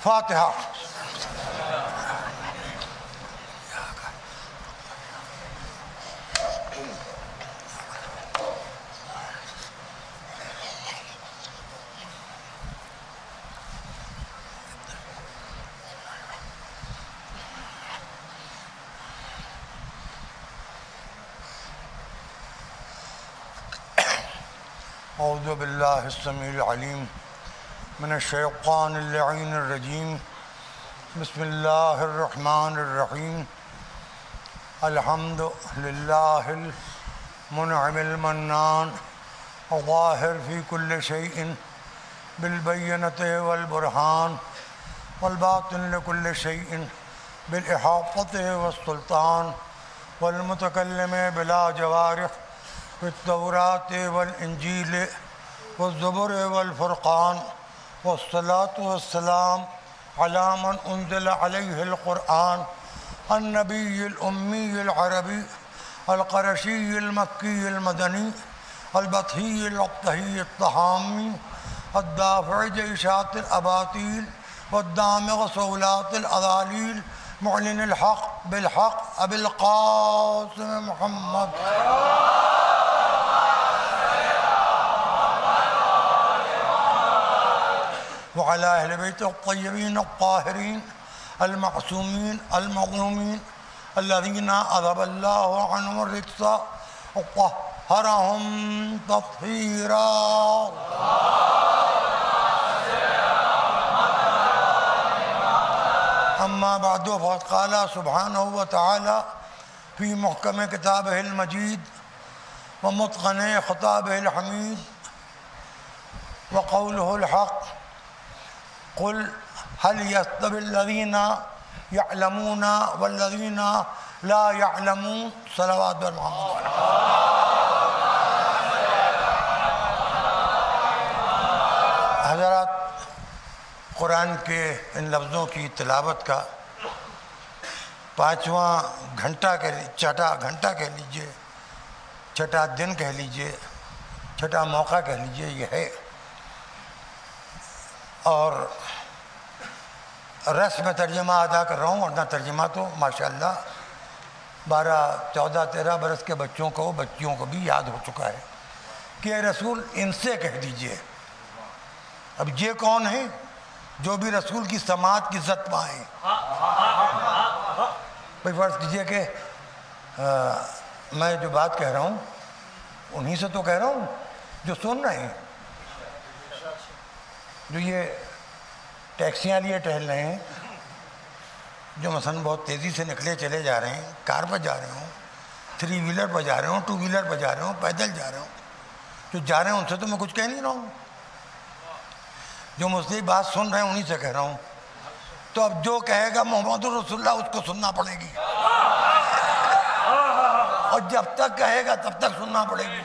فاتحہ۔ اعوذ باللہ السمیع العلیم من الشیطان اللعین الرجیم، بسم اللہ الرحمن الرحیم، الحمد للہ المنعم المنان الظاہر فی کل شیء بالبینۃ والبرہان والباطن لکل شیء بالاحاطۃ والسلطان والمتکلم بلا جوارح فی التوراۃ والانجیل والزبر والفرقان والصلاة والسلام علی من انزل علیہ القرآن النبی الامی العربی القرشی المکی المدنی البطحی الابتحی الطحامی الدافع جیشات الاباطیل والدامغ صولات الاضالیل معلن الحق بالحق ابی القاسم محمد وعلى أهل بيت الطيبين الطاهرين المعصومين المظلومين الذين أذهب الله عنهم الرجس وطهرهم تطهيرا. أما بعد فقد قال سبحانه وتعالى في محكم كتابه المجيد ومتقن خطابه الحميد وقوله الحق: قل هل يستوي الذين يعلمون والذين لا يعلمون. صلوات محمد. حضرات، قرآن کے ان لفظوں کی تلاوت کا پانچواں گھنٹہ چھٹا گھنٹہ کہہ لیجئے، چھٹا دن کہہ لیجئے، چھٹا موقع کہہ لیجئے یہ ہے، اور رسم ترجمہ ادا کر رہا ہوں، ورنہ ترجمہ تو ماشاءاللہ 12 14 13 برس کے بچوں کو بھی یاد ہو چکا ہے کہ اے رسول ان سے کہہ دیجئے. اب یہ کون ہیں جو بھی رسول کی سماعت کی عزت پائیں؟ بھئی فرض کیجئے کہ میں جو بات کہہ رہا ہوں انہی سے تو کہہ رہا ہوں جو سن رہے ہیں، جو یہ ٹیکسیاں لیے ٹہل رہے ہیں، جو مثلا بہت تیزی سے نکلے چلے جا رہے ہیں، کار پر جا رہے ہوں، 3 ویلر پر جا رہے ہوں، 2 ویلر پر جا رہے ہوں، پیدل جا رہے ہوں، جو جا رہے ہیں ان سے تو میں کچھ کہہ نہیں رہا ہوں، جو مجھ سے بات سن رہے ہیں انہی سے کہہ رہا ہوں. تو اب جو کہے گا محمد رسول اللہ اس کو سننا پڑے گی، اور جب تک کہے گا تب تک سننا پڑے گی.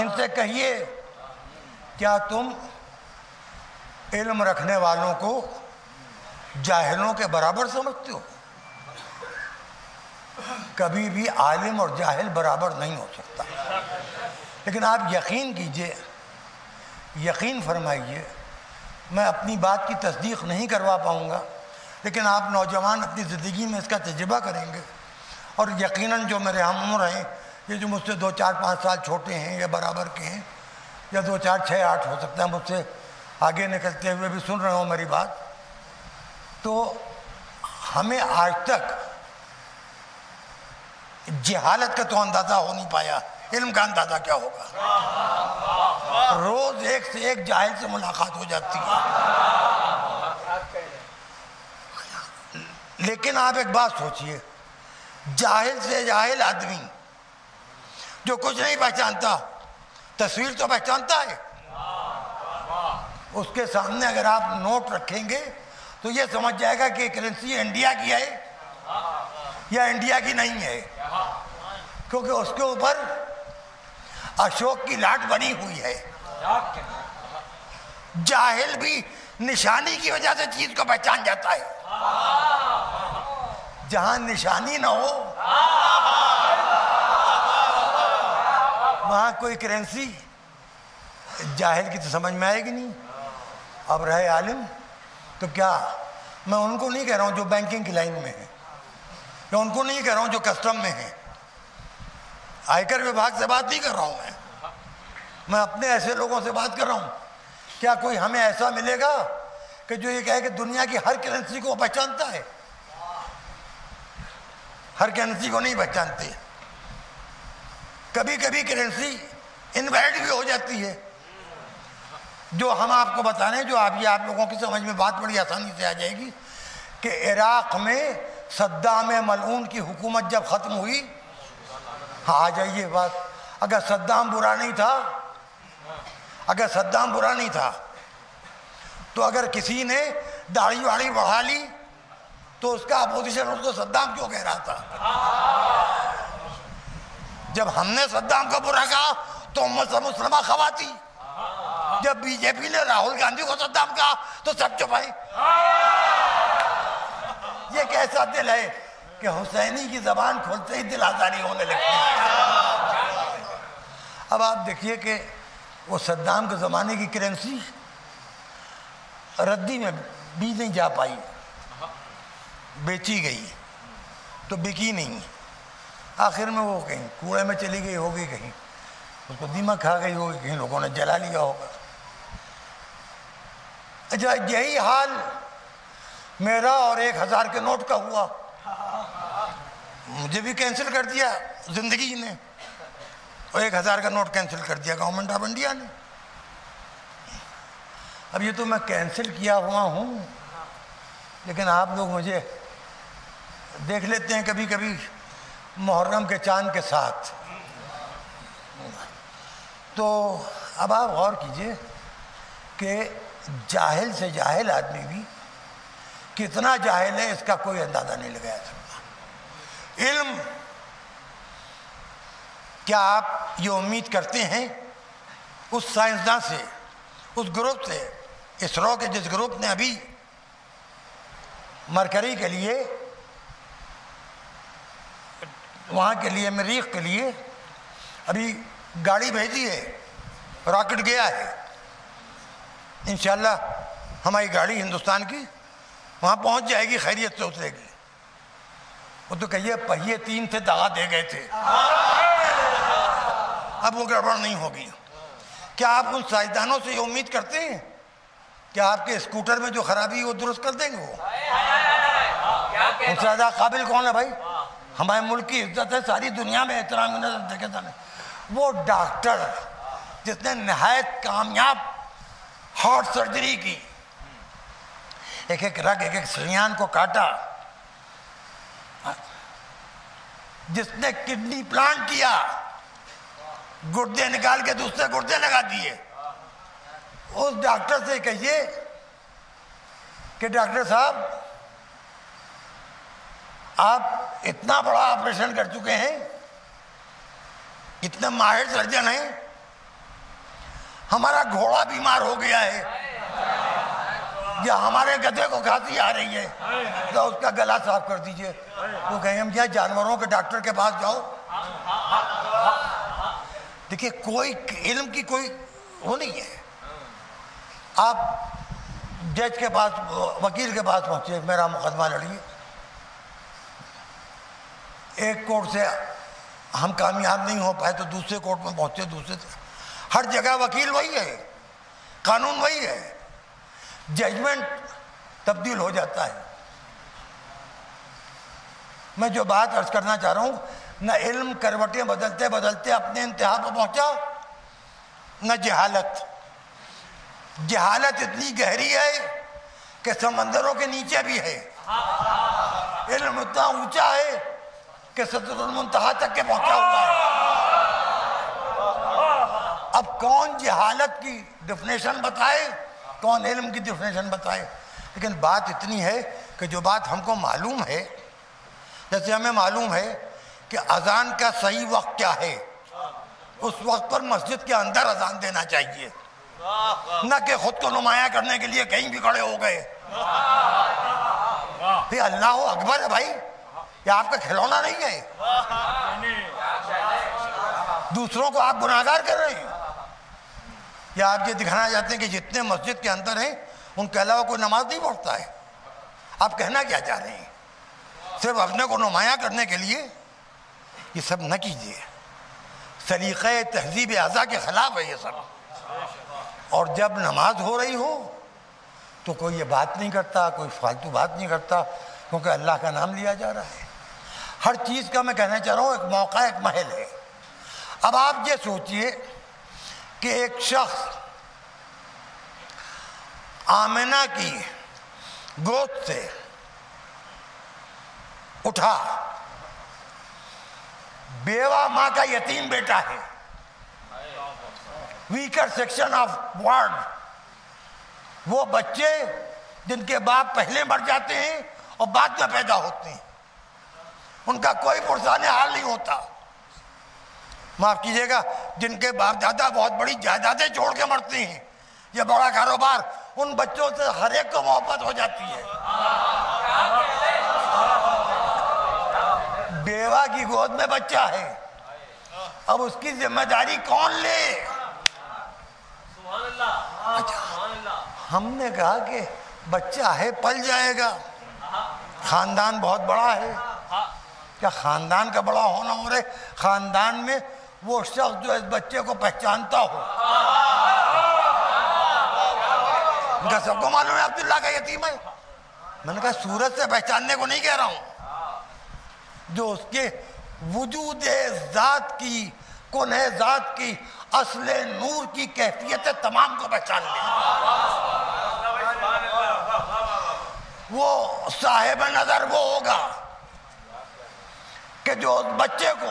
ان سے کہیے کیا تم علم رکھنے والوں کو جاہلوں کے برابر سمجھتے ہو؟ کبھی بھی عالم اور جاہل برابر نہیں ہو سکتا. لیکن آپ یقین کیجئے، یقین فرمائیے، میں اپنی بات کی تصدیق نہیں کروا پاؤں گا، لیکن آپ نوجوان اپنی زندگی میں اس کا تجربہ کریں گے، اور یقیناً جو میرے ہم عمر ہیں، یہ جو مجھ سے 2 4 5 سال چھوٹے ہیں یا برابر کے ہیں، یا 2 4 6 8 ہو سکتا ہے مجھ سے آگے نکلتے ہوئے بھی سن رہے ہوں میری بات، تو ہمیں آج تک جہالت کا تو اندازہ ہو نہیں پایا، علم کا اندازہ کیا ہوگا. روز ایک سے ایک جاہل سے ملاقات ہو جاتی ہے. لیکن آپ ایک بات سوچئے، جاہل سے جاہل آدمی جو کچھ نہیں پہچانتا، تصویر تو پہچانتا ہے. اس کے سامنے اگر آپ نوٹ رکھیں گے تو یہ سمجھ جائے گا کہ کرنسی انڈیا کی ہے یا انڈیا کی نہیں ہے، کیونکہ اس کے اوپر اشوک کی لاٹ بنی ہوئی ہے. جاہل بھی نشانی کی وجہ سے چیز کو پہچان جاتا ہے. جہاں نشانی نہ ہو وہاں کوئی کرنسی جاہل کی تو سمجھ میں آئے گی نہیں. اب رہے عالم تو کیا میں ان کو نہیں کہہ رہا ہوں جو بینکنگ کی لائن میں ہیں، یا ان کو نہیں کہہ رہا ہوں جو کسٹم میں ہیں، آئے کر وبھاگ سے بات نہیں کر رہا ہوں، میں اپنے ایسے لوگوں سے بات کر رہا ہوں. کیا کوئی ہمیں ایسا ملے گا کہ جو یہ کہے کہ دنیا کی ہر کرنسی کو پہچانتا ہے؟ ہر کرنسی کو نہیں پہچانتے. کبھی کبھی کرنسی انویلڈ بھی ہو جاتی ہے. جو ہم آپ کو بتا رہے ہیں، جو آپ لوگوں کی سمجھ میں بات بڑی آسانی سے آ جائے گی، کہ عراق میں صدام ملعون کی حکومت جب ختم ہوئی، ہاں آ جائیے بات، اگر صدام برا نہیں تھا تو اگر کسی نے داڑھی واڑی بڑھا لی تو اس کا اپوزیشن اس کو صدام کیوں کہہ رہا تھا؟ جب ہم نے صدام کا برا کہا تو امت مسلمہ خواتی، جب بی جے پی نے راہل گاندھی کو صدام کہا تو سب چپائے. یہ کیسا دل ہے کہ حسینی کی زبان کھولتے ہی دل آزاری ہونے لگتی ہے. اب آپ دیکھیے کہ وہ صدام کے زمانے کی کرنسی ردی میں بھی نہیں جا پائی، بیچی گئی تو بکی نہیں، آخر میں وہ کہیں کوڑے میں چلی گئی ہوگی، کہیں اس کو دیمک کھا گئی ہوگی، کہیں لوگوں نے جلا لیا ہوگا. اچھا یہی حال میرا اور 1000 کے نوٹ کا ہوا. مجھے بھی کینسل کر دیا زندگی نے، اور 1000 کا نوٹ کینسل کر دیا گورنمنٹ آف انڈیا نے. اب یہ تو میں کینسل کیا ہوا ہوں، لیکن آپ لوگ مجھے دیکھ لیتے ہیں کبھی کبھی محرم کے چاند کے ساتھ. تو اب آپ غور کیجئے کہ جاہل سے جاہل آدمی بھی کتنا جاہل ہے اس کا کوئی اندازہ نہیں لگایا سکتا. علم، کیا آپ یہ امید کرتے ہیں اس سائنسداں سے، اس گروپ سے، اسرو کے جس گروپ نے ابھی مرکری کے لیے، وہاں کے لیے، مریخ کے لیے ابھی گاڑی بھیجی ہے، راکٹ گیا ہے، انشاءاللہ ہماری گاڑی ہندوستان کی وہاں پہنچ جائے گی، خیریت سے اترے گی. وہ تو کہیے پہیے 3 تھے، دغا دے گئے تھے، اب وہ گڑبڑ نہیں ہوگی. کیا آپ ان سائنسدانوں سے یہ امید کرتے ہیں کہ آپ کے اسکوٹر میں جو خرابی وہ درست کر دیں گے؟ وہ ان سے زیادہ قابل کون ہے بھائی؟ ہمارے ملک کی عزت ہے، ساری دنیا میں احترام کی نظر دیکھے جانے. وہ ڈاکٹر جس نے نہایت کامیاب ہارٹ سرجری کی، ایک ایک رگ، ایک ایک شریان کو کاٹا، جس نے کڈنی پلانٹ کیا، گردے نکال کے دوسرے گردے لگا دیے، اس ڈاکٹر سے کہیے کہ ڈاکٹر صاحب آپ اتنا بڑا آپریشن کر چکے ہیں، اتنے ماہر سرجن ہیں، ہمارا گھوڑا بیمار ہو گیا ہے یا ہمارے گدھے کو کھانسی آ رہی ہے تو اس کا گلا صاف کر دیجئے. وہ کہیں ہم کیا جانوروں کے ڈاکٹر کے پاس جاؤ. دیکھیے کوئی علم کی کوئی وہ نہیں ہے. آپ جج کے پاس، وکیل کے پاس پہنچے، میرا مقدمہ لڑیے، ایک کورٹ سے ہم کامیاب نہیں ہو پائے تو دوسرے کورٹ میں پہنچے، دوسرے سے، ہر جگہ وکیل وہی ہے، قانون وہی ہے، ججمنٹ تبدیل ہو جاتا ہے. میں جو بات عرض کرنا چاہ رہا ہوں، نہ علم کروٹیں بدلتے بدلتے اپنے انتہا پہ پہنچا، نہ جہالت. جہالت اتنی گہری ہے کہ سمندروں کے نیچے بھی ہے، علم اتنا اونچا ہے کہ سدرۃ المنتہا تک کے پہنچا ہوا ہے. اب کون جہالت کی ڈیفینیشن بتائے، کون علم کی ڈیفینیشن بتائے، لیکن بات اتنی ہے کہ جو بات ہم کو معلوم ہے، جیسے ہمیں معلوم ہے کہ اذان کا صحیح وقت کیا ہے، اس وقت پر مسجد کے اندر اذان دینا چاہیے، نہ کہ خود کو نمایاں کرنے کے لیے کہیں بھی کھڑے ہو گئے. اللہ اکبر ہے بھائی، یہ آپ کا کھلونا نہیں ہے. دوسروں کو آپ گناہگار کر رہے ہیں، یا آپ یہ دکھانا چاہتے ہیں کہ جتنے مسجد کے اندر ہیں ان کے علاوہ کوئی نماز نہیں پڑھتا ہے. آپ کہنا کیا چاہ رہے ہیں؟ صرف اپنے کو نمایاں کرنے کے لیے یہ سب نہ کیجیے. سلیقہ تہذیب اعضاء کے خلاف ہے یہ سب. اور جب نماز ہو رہی ہو تو کوئی یہ بات نہیں کرتا, کوئی فالتو بات نہیں کرتا, کیونکہ اللہ کا نام لیا جا رہا ہے. ہر چیز کا میں کہنا چاہ رہا ہوں ایک موقع, ایک محل ہے. اب آپ یہ سوچئے کہ ایک شخص آمنہ کی گود سے اٹھا, بیوہ ماں کا یتیم بیٹا ہے, ویکر سیکشن آف ورلڈ, وہ بچے جن کے باپ پہلے مر جاتے ہیں اور بعد میں پیدا ہوتے ہیں, ان کا کوئی پرسان حال نہیں ہوتا. معاف کیجیے گا, جن کے باپ دادا بہت بڑی جائیدادیں چھوڑ کے مرتے ہیں, یہ بڑا کاروبار, ان بچوں سے ہر ایک کو محبت ہو جاتی ہے. بیوہ کی گود میں بچہ ہے, اب اس کی ذمہ داری کون لے؟ ہم نے کہا کہ بچہ ہے پل جائے گا, خاندان بہت بڑا ہے. کیا خاندان کا بڑا ہونا ہو رہے خاندان میں وہ شخص جو اس بچے کو پہچانتا ہو؟ ان کا سب کو معلوم ہے عبداللہ کا یتیم ہے. میں نے کہا صورت سے پہچاننے کو نہیں کہہ رہا ہوں, جو اس کے وجود ذات کی, کنہ ذات کی, اصل نور کی کیفیت تمام کو پہچان لے. وہ صاحب نظر وہ ہوگا کہ جو اس بچے کو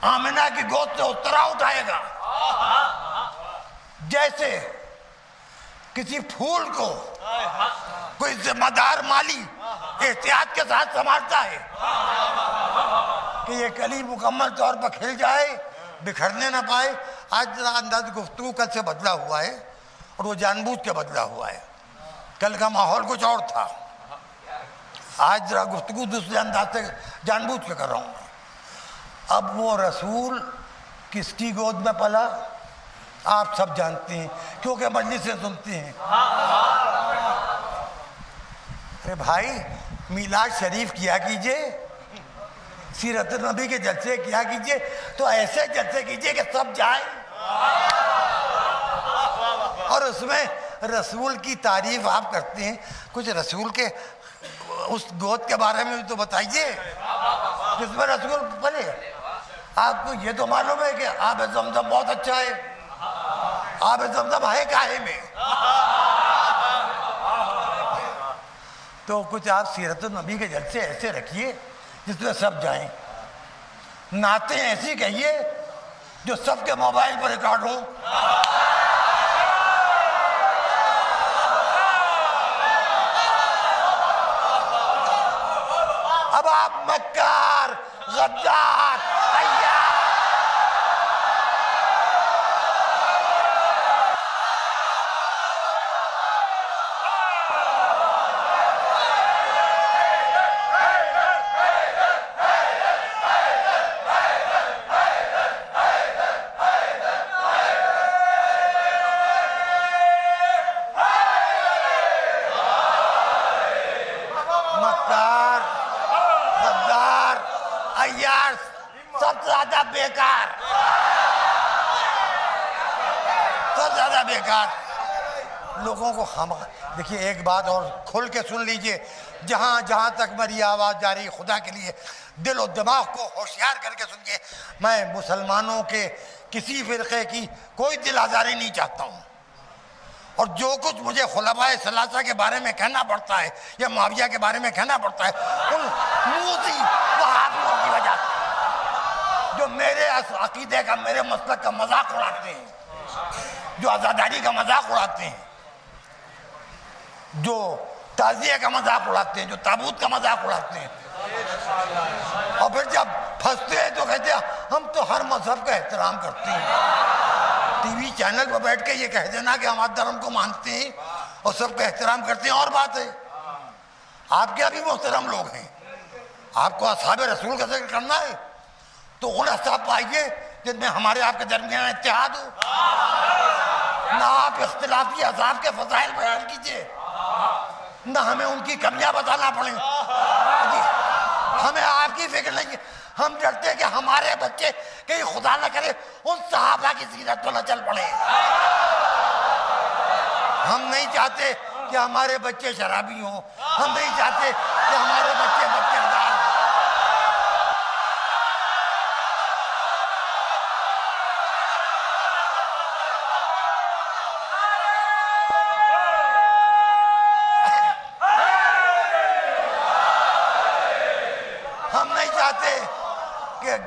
آمنہ کی گود سے اس طرح اٹھائے گا جیسے کسی پھول کو کوئی ذمہ دار مالی احتیاط کے ساتھ سنبھالتا ہے کہ یہ کلی مکمل طور پر کھل جائے, بکھرنے نہ پائے. آج ذرا انداز گفتگو کل سے بدلا ہوا ہے, اور وہ جان بوجھ کے بدلا ہوا ہے. کل کا ماحول کچھ اور تھا, آج ذرا گفتگو دوسرے انداز سے جان بوجھ کے کر رہا ہوں. اب وہ رسول کس کی گود میں پلا آپ سب جانتے ہیں, کیونکہ مجلس سے سنتے ہیں. ارے بھائی, میلاد شریف کیا کیجئے, سیرت نبی کے جلسے کیا کیجئے, تو ایسے جلسے کیجئے کہ سب جائیں, اور اس میں رسول کی تعریف آپ کرتے ہیں. کچھ رسول کے اس گود کے بارے میں بھی تو بتائیے جس میں رسول پلے. آپ کو یہ تو معلوم ہے کہ آب زمزم بہت اچھا ہے, آب زمزم ہے کاہے میں, تو کچھ آپ سیرت النبی کے جلسے ایسے رکھیے جس میں سب جائیں. نعتیں ایسی کہیے جو سب کے موبائل پر ریکارڈ ہوں. اب آپ مکار, غدار, عیار, سب زیادہ بیکار, سب زیادہ بیکار لوگوں کو. دیکھیے ایک بات اور کھل کے سن لیجئے, جہاں جہاں تک میری آواز جا رہی, خدا کے لیے دل و دماغ کو ہوشیار کر کے سنیے. میں مسلمانوں کے کسی فرقے کی کوئی دل آزاری نہیں چاہتا ہوں, اور جو کچھ مجھے خلفائے ثلاثہ کے بارے میں کہنا پڑتا ہے یا معاویہ کے بارے میں کہنا پڑتا ہے, ان موذی وہابیوں کی وجہ سے جو میرے عقیدے کا, میرے مسلک کا مذاق اڑاتے ہیں, جو عزاداری کا مذاق اڑاتے ہیں, جو تعزیہ کا مذاق اڑاتے ہیں, جو تابوت کا مذاق اڑاتے ہیں, اور پھر جب پھنستے ہیں تو کہتے ہیں ہم تو ہر مذہب کا احترام کرتے ہیں. ٹی وی چینل پر بیٹھ کے یہ کہہ دینا کہ ہمارے دھرم کو مانتے ہیں اور سب کا احترام کرتے ہیں اور بات ہے. آپ کیا بھی محترم لوگ ہیں, آپ کو اصحاب رسول کا ذکر کرنا ہے تو ان اصحاب پائیے جن میں ہمارے آپ کے درمیان اتحاد ہو. نہ آپ اختلافی احزاب کے فضائل بیان کیجئے، نہ ہمیں ان کی کمیاں بتانا پڑیں. ہمیں آپ کی فکر نہیں. ہم ڈرتے ہیں کہ ہمارے بچے کہیں خدا نہ کرے ان صحابہ کی سیرت کو نہ چل پڑے. ہم نہیں چاہتے کہ ہمارے بچے شرابی ہوں، ہم نہیں چاہتے کہ ہمارے بچے بدکردار ہوں. ہم نہیں چاہتے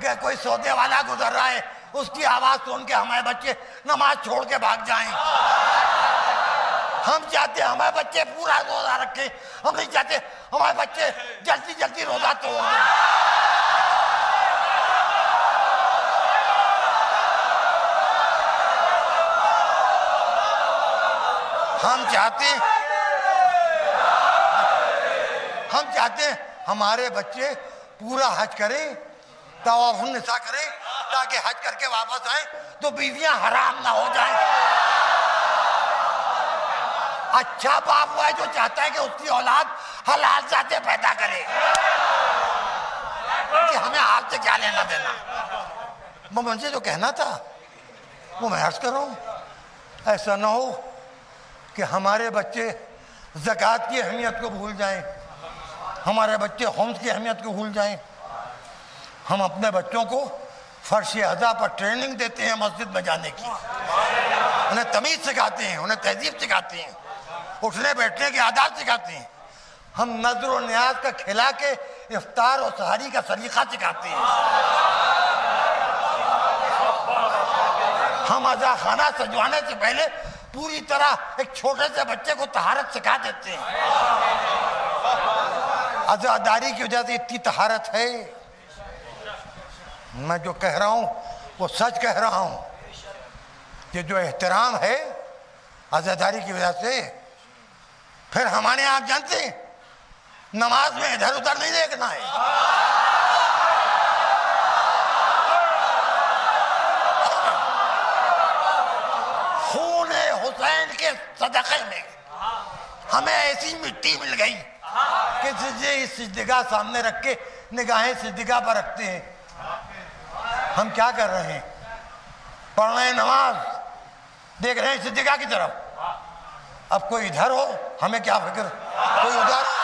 کہ کوئی سودے والا گزر رہا ہے اس کی آواز سن کے ہمارے بچے نماز چھوڑ کے بھاگ جائیں. ہم چاہتے ہیں ہمارے بچے پورا روزہ رکھیں. ہم نہیں چاہتے ہمارے بچے جلدی جلدی روزہ توڑ دیں. ہم چاہتے ہیں ہمارے بچے پورا حج کریں، طواف النساء کریں، تاکہ حج کر کے واپس آئیں تو بیویاں حرام نہ ہو جائیں. اچھا باپ ہوا ہے جو چاہتا ہے کہ اس کی اولاد حلال ذاتیں پیدا کرے. کہ ہمیں آپ سے کیا لینا دینا. وہ مجھے جو کہنا تھا وہ میں عرض کر رہا ہوں. ایسا نہ ہو کہ ہمارے بچے زکوٰۃ کی اہمیت کو بھول جائیں، ہمارے بچے خمس کی اہمیت کو بھول جائیں. ہم اپنے بچوں کو فرش اعضاء پر ٹریننگ دیتے ہیں مسجد میں جانے کی، انہیں تمیز سکھاتے ہیں، انہیں تہذیب سکھاتے ہیں، اٹھنے بیٹھنے کے عادات سکھاتے ہیں. ہم نظر و نیاز کا کھلا کے افطار و سحری کا سلیقہ سکھاتے ہیں. ہم عزا خانہ سجوانے سے پہلے پوری طرح ایک چھوٹے سے بچے کو طہارت سکھا دیتے ہیں. عزاداری کی وجہ سے اتنی طہارت ہے. میں جو کہہ رہا ہوں وہ سچ کہہ رہا ہوں کہ جو احترام ہے عزاداری کی وجہ سے. پھر ہمارے یہاں آپ جانتے ہیں نماز میں ادھر ادھر نہیں دیکھنا ہے. خون حسین کے صدقے میں ہمیں ایسی مٹی مل گئی کہ سجدگاہ سامنے رکھ کے نگاہیں سجدگاہ پر رکھتے ہیں. ہم کیا کر رہے ہیں؟ پڑھ رہے ہیں نماز، دیکھ رہے ہیں سجدگاہ کی طرف. اب کوئی ادھر ہو ہمیں کیا فکر، کوئی ادھر ہو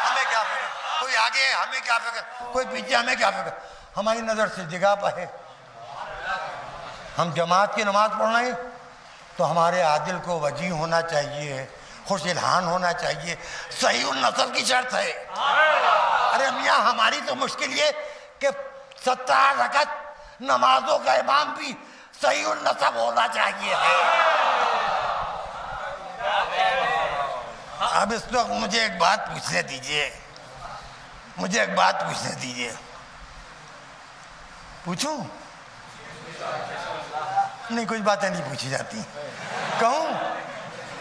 ہمیں کیا فکر، کوئی آگے ہے ہمیں کیا فکر، کوئی پیچھے ہمیں کیا فکر. ہماری نظر سجدگاہ پر ہے. ہم جماعت کی نماز پڑھ رہے ہیں تو ہمارے عادل کو وجیح ہونا چاہیے، خوش الحان ہونا چاہیے. صحیح النسب کی شرط ہے. ارے میاں ہماری تو مشکل یہ کہ 17 رکعت نمازوں کا امام بھی صحیح النسب ہونا چاہیے. اب اس وقت مجھے ایک بات پوچھنے دیجئے، پوچھوں؟ نہیں، کچھ باتیں نہیں پوچھی جاتی. کہوں؟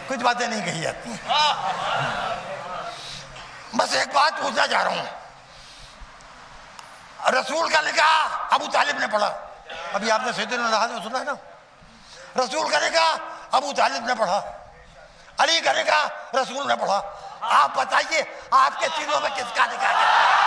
کچھ باتیں نہیں کہی جاتی. بس ایک بات پوچھنا چاہ رہا ہوں. رسول کا نکاح ابو طالب نے پڑھا. ابھی آپ نے سیدنا الحاظ میں سنا ہے نا. رسول کا نکاح ابو طالب نے پڑھا. علی کا نکاح رسول نے پڑھا. آپ بتائیے آپ کے تینوں میں کس کا نکاح ہے؟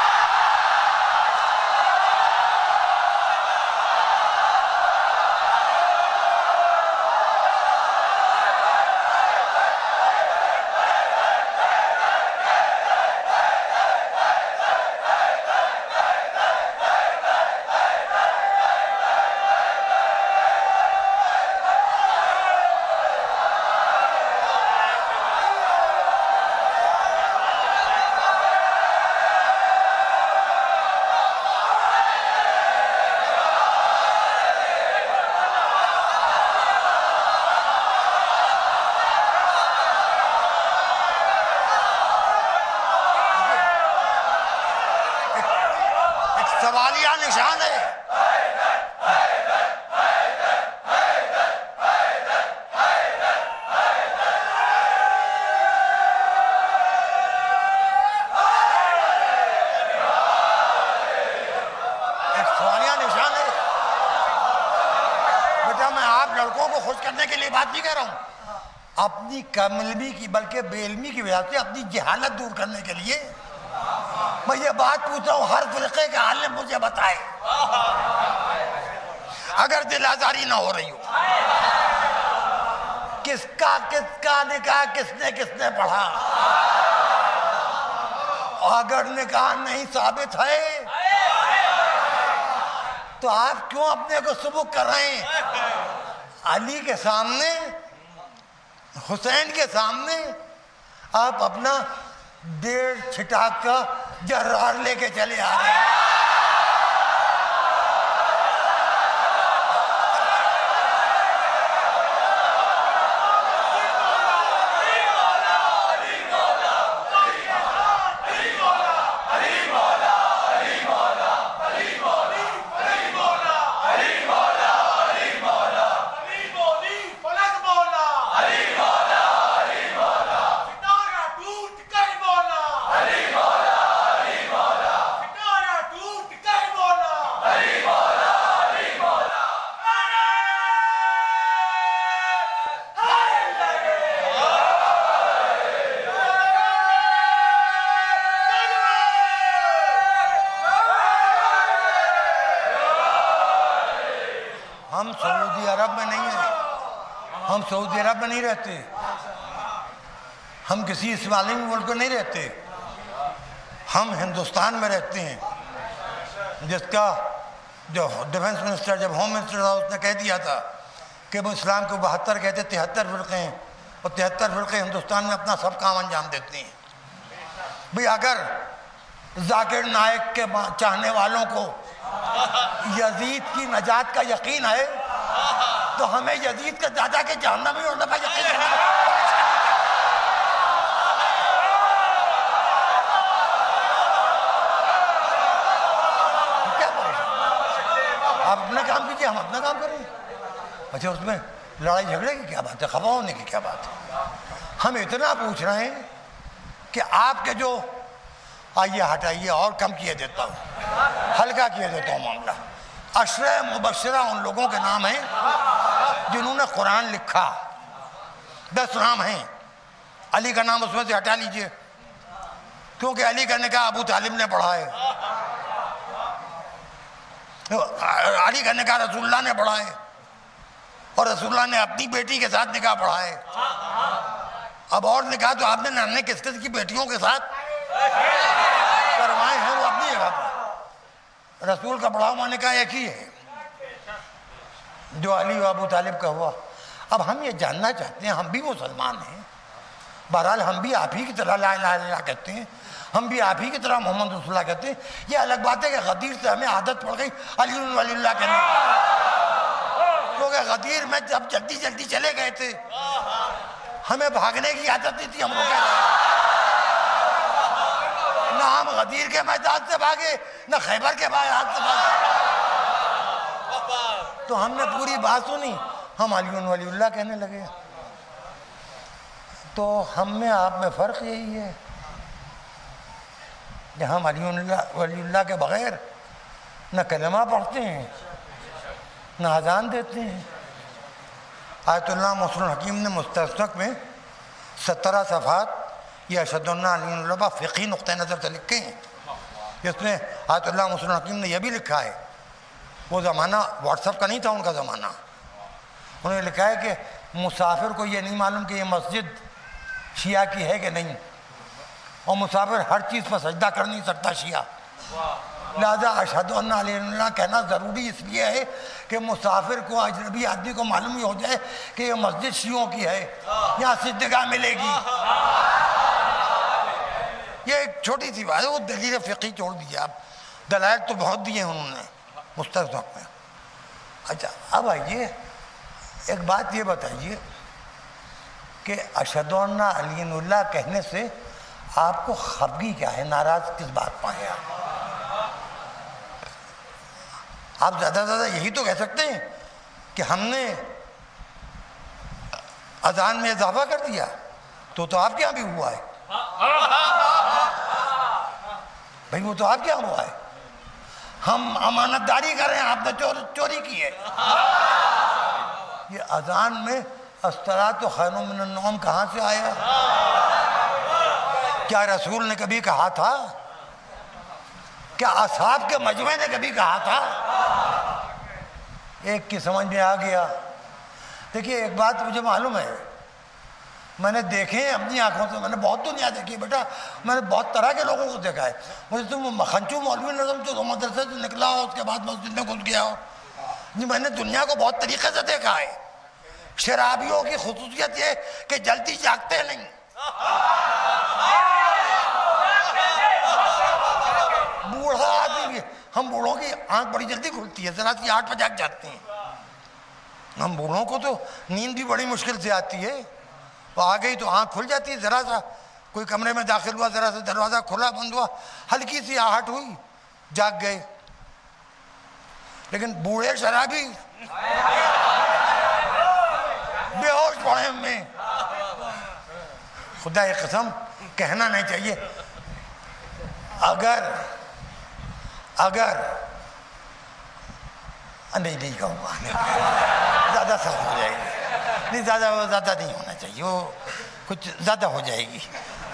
سوالیہ نشان ہے. بیٹا میں آپ لڑکوں کو خوش کرنے کے لیے بات نہیں کہہ رہا ہوں. اپنی کم علمی کی بلکہ بے علمی کی وجہ سے اپنی جہالت دور کرنے کے لیے میں یہ بات پوچھ رہا ہوں، ہر فرقے کے عالم مجھے بتائے اگر دل آزاری نہ ہو رہی ہو، کس کا نکاح کس نے پڑھا؟ اگر نکاح نہیں ثابت ہے تو آپ کیوں اپنے کو سبک کر رہے ہیں؟ علی کے سامنے، حسین کے سامنے آپ اپنا 1.5 چھٹاک کا جرار لے کے چلے آ رہے ہیں۔ ہم سعودی عرب میں نہیں ہیں، ہم سعودی عرب میں نہیں رہتے، ہم کسی اسلامی ملک میں نہیں رہتے، ہم ہندوستان میں رہتے ہیں، جس کا جو ڈیفنس منسٹر جب ہوم منسٹر تھا اس نے کہہ دیا تھا کہ وہ اسلام کو 72 کہتے 73 فرقے ہیں اور 73 فرقے ہندوستان میں اپنا سب کام انجام دیتے ہیں۔ بھئی اگر ذاکر نائک کے چاہنے والوں کو یزید کی نجات کا یقین ہے تو ہمیں یزید کے دادا کے جہنم میں ہونے پر یقین ہے۔ کیا آپ اپنا کام کیجئے، ہم اپنا کام کریں۔ اچھا اس میں لڑائی جھگڑے کی کیا بات ہے، خفا ہونے کی کیا بات ہے؟ ہم اتنا پوچھ رہے ہیں کہ آپ کے جو آئیے ہٹائیے اور کم کیے دیتا ہوں، ہلکا کیے دیتا ہوں معاملہ۔ عشرہ مبشرہ ان لوگوں کے نام ہیں جنہوں نے قرآن لکھا، 10 نام ہیں، علی کا نام اس میں سے ہٹا لیجئے کیونکہ علی کا نکاح ابو طالب نے پڑھا ہے، علی کا نکاح رسول اللہ نے پڑھا ہے اور رسول اللہ نے اپنی بیٹی کے ساتھ نکاح پڑھا ہے۔ اب اور نکاح تو آپ نے نانے کس کس کی بیٹیوں کے ساتھ کروائے ہیں، وہ اپنی جگہ پر۔ رسول کا پڑھا ہوا نکاح ایک ہی ہے جو علی و ابو طالب کا ہوا۔ اب ہم یہ جاننا چاہتے ہیں، ہم بھی مسلمان ہیں، بہرحال ہم بھی آپ ہی کی طرح لا الہ الا اللہ کہتے ہیں، ہم بھی آپ ہی کی طرح محمد رسول اللہ کہتے ہیں۔ یہ الگ بات ہے کہ غدیر سے ہمیں عادت پڑ گئی علی ولی اللہ کہنے کی، کیونکہ غدیر میں جب جلدی چلے گئے تھے ہمیں بھاگنے کی عادت نہیں تھی، ہم رکے رہے، نہ ہم غدیر کے میدان سے بھاگے نہ خیبر کے میدان سے بھاگے، تو ہم نے پوری بات سنی، ہم علی ولی اللہ کہنے لگے۔ تو ہم میں آپ میں فرق یہی ہے کہ ہم علی ولی اللہ کے بغیر نہ کلمہ پڑھتے ہیں نہ اذان دیتے ہیں۔ آیت اللہ محسن الحکیم نے مستسنق میں 17 صفحات یہ اشہد ان علی اللہ فقہی نقطہ نظر سے لکھے ہیں، جس میں آیت اللہ محسن الحکیم نے یہ بھی لکھا ہے، وہ زمانہ واٹس ایپ کا نہیں تھا ان کا زمانہ، انہوں نے لکھا ہے کہ مسافر کو یہ نہیں معلوم کہ یہ مسجد شیعہ کی ہے کہ نہیں، اور مسافر ہر چیز پر سجدہ کر نہیں سکتا شیعہ، لہذا اشہد ان علی اللہ کہنا ضروری اس لیے ہے کہ مسافر کو، اجنبی آدمی کو معلوم ہی ہو جائے کہ یہ مسجد شیعوں کی ہے، یہاں سجدگاہ ملے گی۔ یہ ایک چھوٹی سی بات ہے، وہ دلیل فقہی چھوڑ دیجیے آپ، دلائل تو بہت دیے ہیں انہوں نے مستسنق میں۔ اچھا اب آئیے ایک بات یہ بتائیے کہ اشہد ان علی اللہ کہنے سے آپ کو خفگی کیا ہے، ناراض کس بات پہ ہیں آپ زیادہ سے زیادہ یہی تو کہہ سکتے ہیں کہ ہم نے اذان میں اضافہ کر دیا، تو آپ کے یہاں بھی ہوا ہے بھائی، وہ تو آپ کے یہاں ہوا ہے، ہم امانت داری کر رہے ہیں، آپ نے چوری کی ہے۔ یہ اذان میں الصلاۃ خیر من النوم کہاں سے آیا؟ کیا رسول نے کبھی کہا تھا؟ کیا اصحاب کے مجمع نے کبھی کہا تھا؟ ایک کی سمجھ میں آ گیا۔ دیکھیے ایک بات مجھے معلوم ہے، میں نے دیکھے ہیں اپنی آنکھوں سے، میں نے بہت دنیا دیکھی ہے بیٹا، میں نے بہت طرح کے لوگوں کو دیکھا ہے۔ مجھے تم خنچو مولوی نظم جو مدرسے سے نکلا ہو، اس کے بعد مسجد میں گھس گیا ہو، میں نے دنیا کو بہت طریقے سے دیکھا ہے۔ شرابیوں کی خصوصیت یہ کہ جلدی جاگتے نہیں، بوڑھا آدمی بھی، ہم بوڑھوں کی آنکھ بڑی جلدی کھلتی ہے، ذرا سی 8 بجے جاگ جاتے ہیں۔ ہم بوڑھوں کو تو نیند بھی بڑی مشکل سے آتی ہے، وہ آ گئی تو آنکھ کھل جاتی ہے، ذرا سا کوئی کمرے میں داخل ہوا، ذرا سا دروازہ کھلا بند ہوا، ہلکی سی آہٹ ہوئی، جاگ گئے۔ لیکن بوڑھے شرابی بے ہوش پڑے میں، خدا کی قسم کہنا نہیں چاہیے، اگر نہیں کہوں گا، زیادہ سخت ہو جائے گی، نہیں زیادہ نہیں ہونا چاہیے، وہ کچھ زیادہ ہو جائے گی۔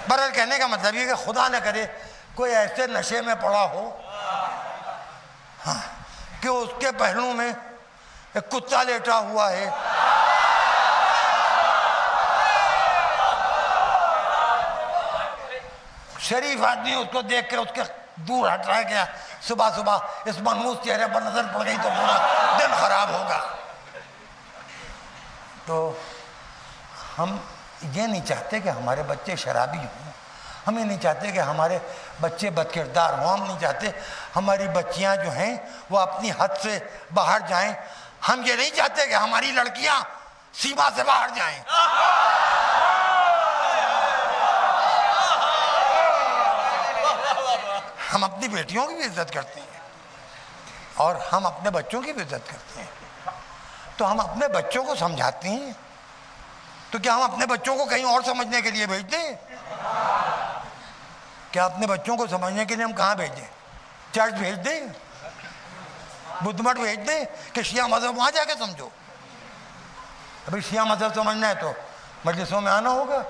برحال کہنے کا مطلب یہ کہ خدا نہ کرے کوئی ایسے نشے میں پڑا ہو ہاں کہ اس کے پہلو میں ایک کتا لیٹا ہوا ہے، شریف آدمی اس کو دیکھ کے اس کے دور ہٹ رہا ہے کہ صبح صبح اس منحوس چہرے پر نظر پڑ گئی تو پورا دن خراب ہوگا۔ تو ہم یہ نہیں چاہتے کہ ہمارے بچے شرابی ہوں، ہم یہ نہیں چاہتے کہ ہمارے بچے بد کردار ہوں، ہم نہیں چاہتے ہماری بچیاں جو ہیں وہ اپنی حد سے باہر جائیں، ہم یہ نہیں چاہتے کہ ہماری لڑکیاں سیما سے باہر جائیں۔ ہم اپنی بیٹیوں کی بھی عزت کرتے ہیں اور ہم اپنے بچوں کی بھی عزت کرتے ہیں، تو ہم اپنے بچوں کو سمجھاتے ہیں، تو کیا ہم اپنے بچوں کو کہیں اور سمجھنے کے لیے بھیج دیں؟ کیا اپنے بچوں کو سمجھنے کے لیے ہم کہاں بھیجیں؟ چرچ بھیج دیں، بدھ مٹ بھیج دیں کہ شیعہ مذہب وہاں جا کے سمجھو؟ ابھی شیعہ مذہب سمجھنا ہے تو مجلسوں میں آنا ہوگا۔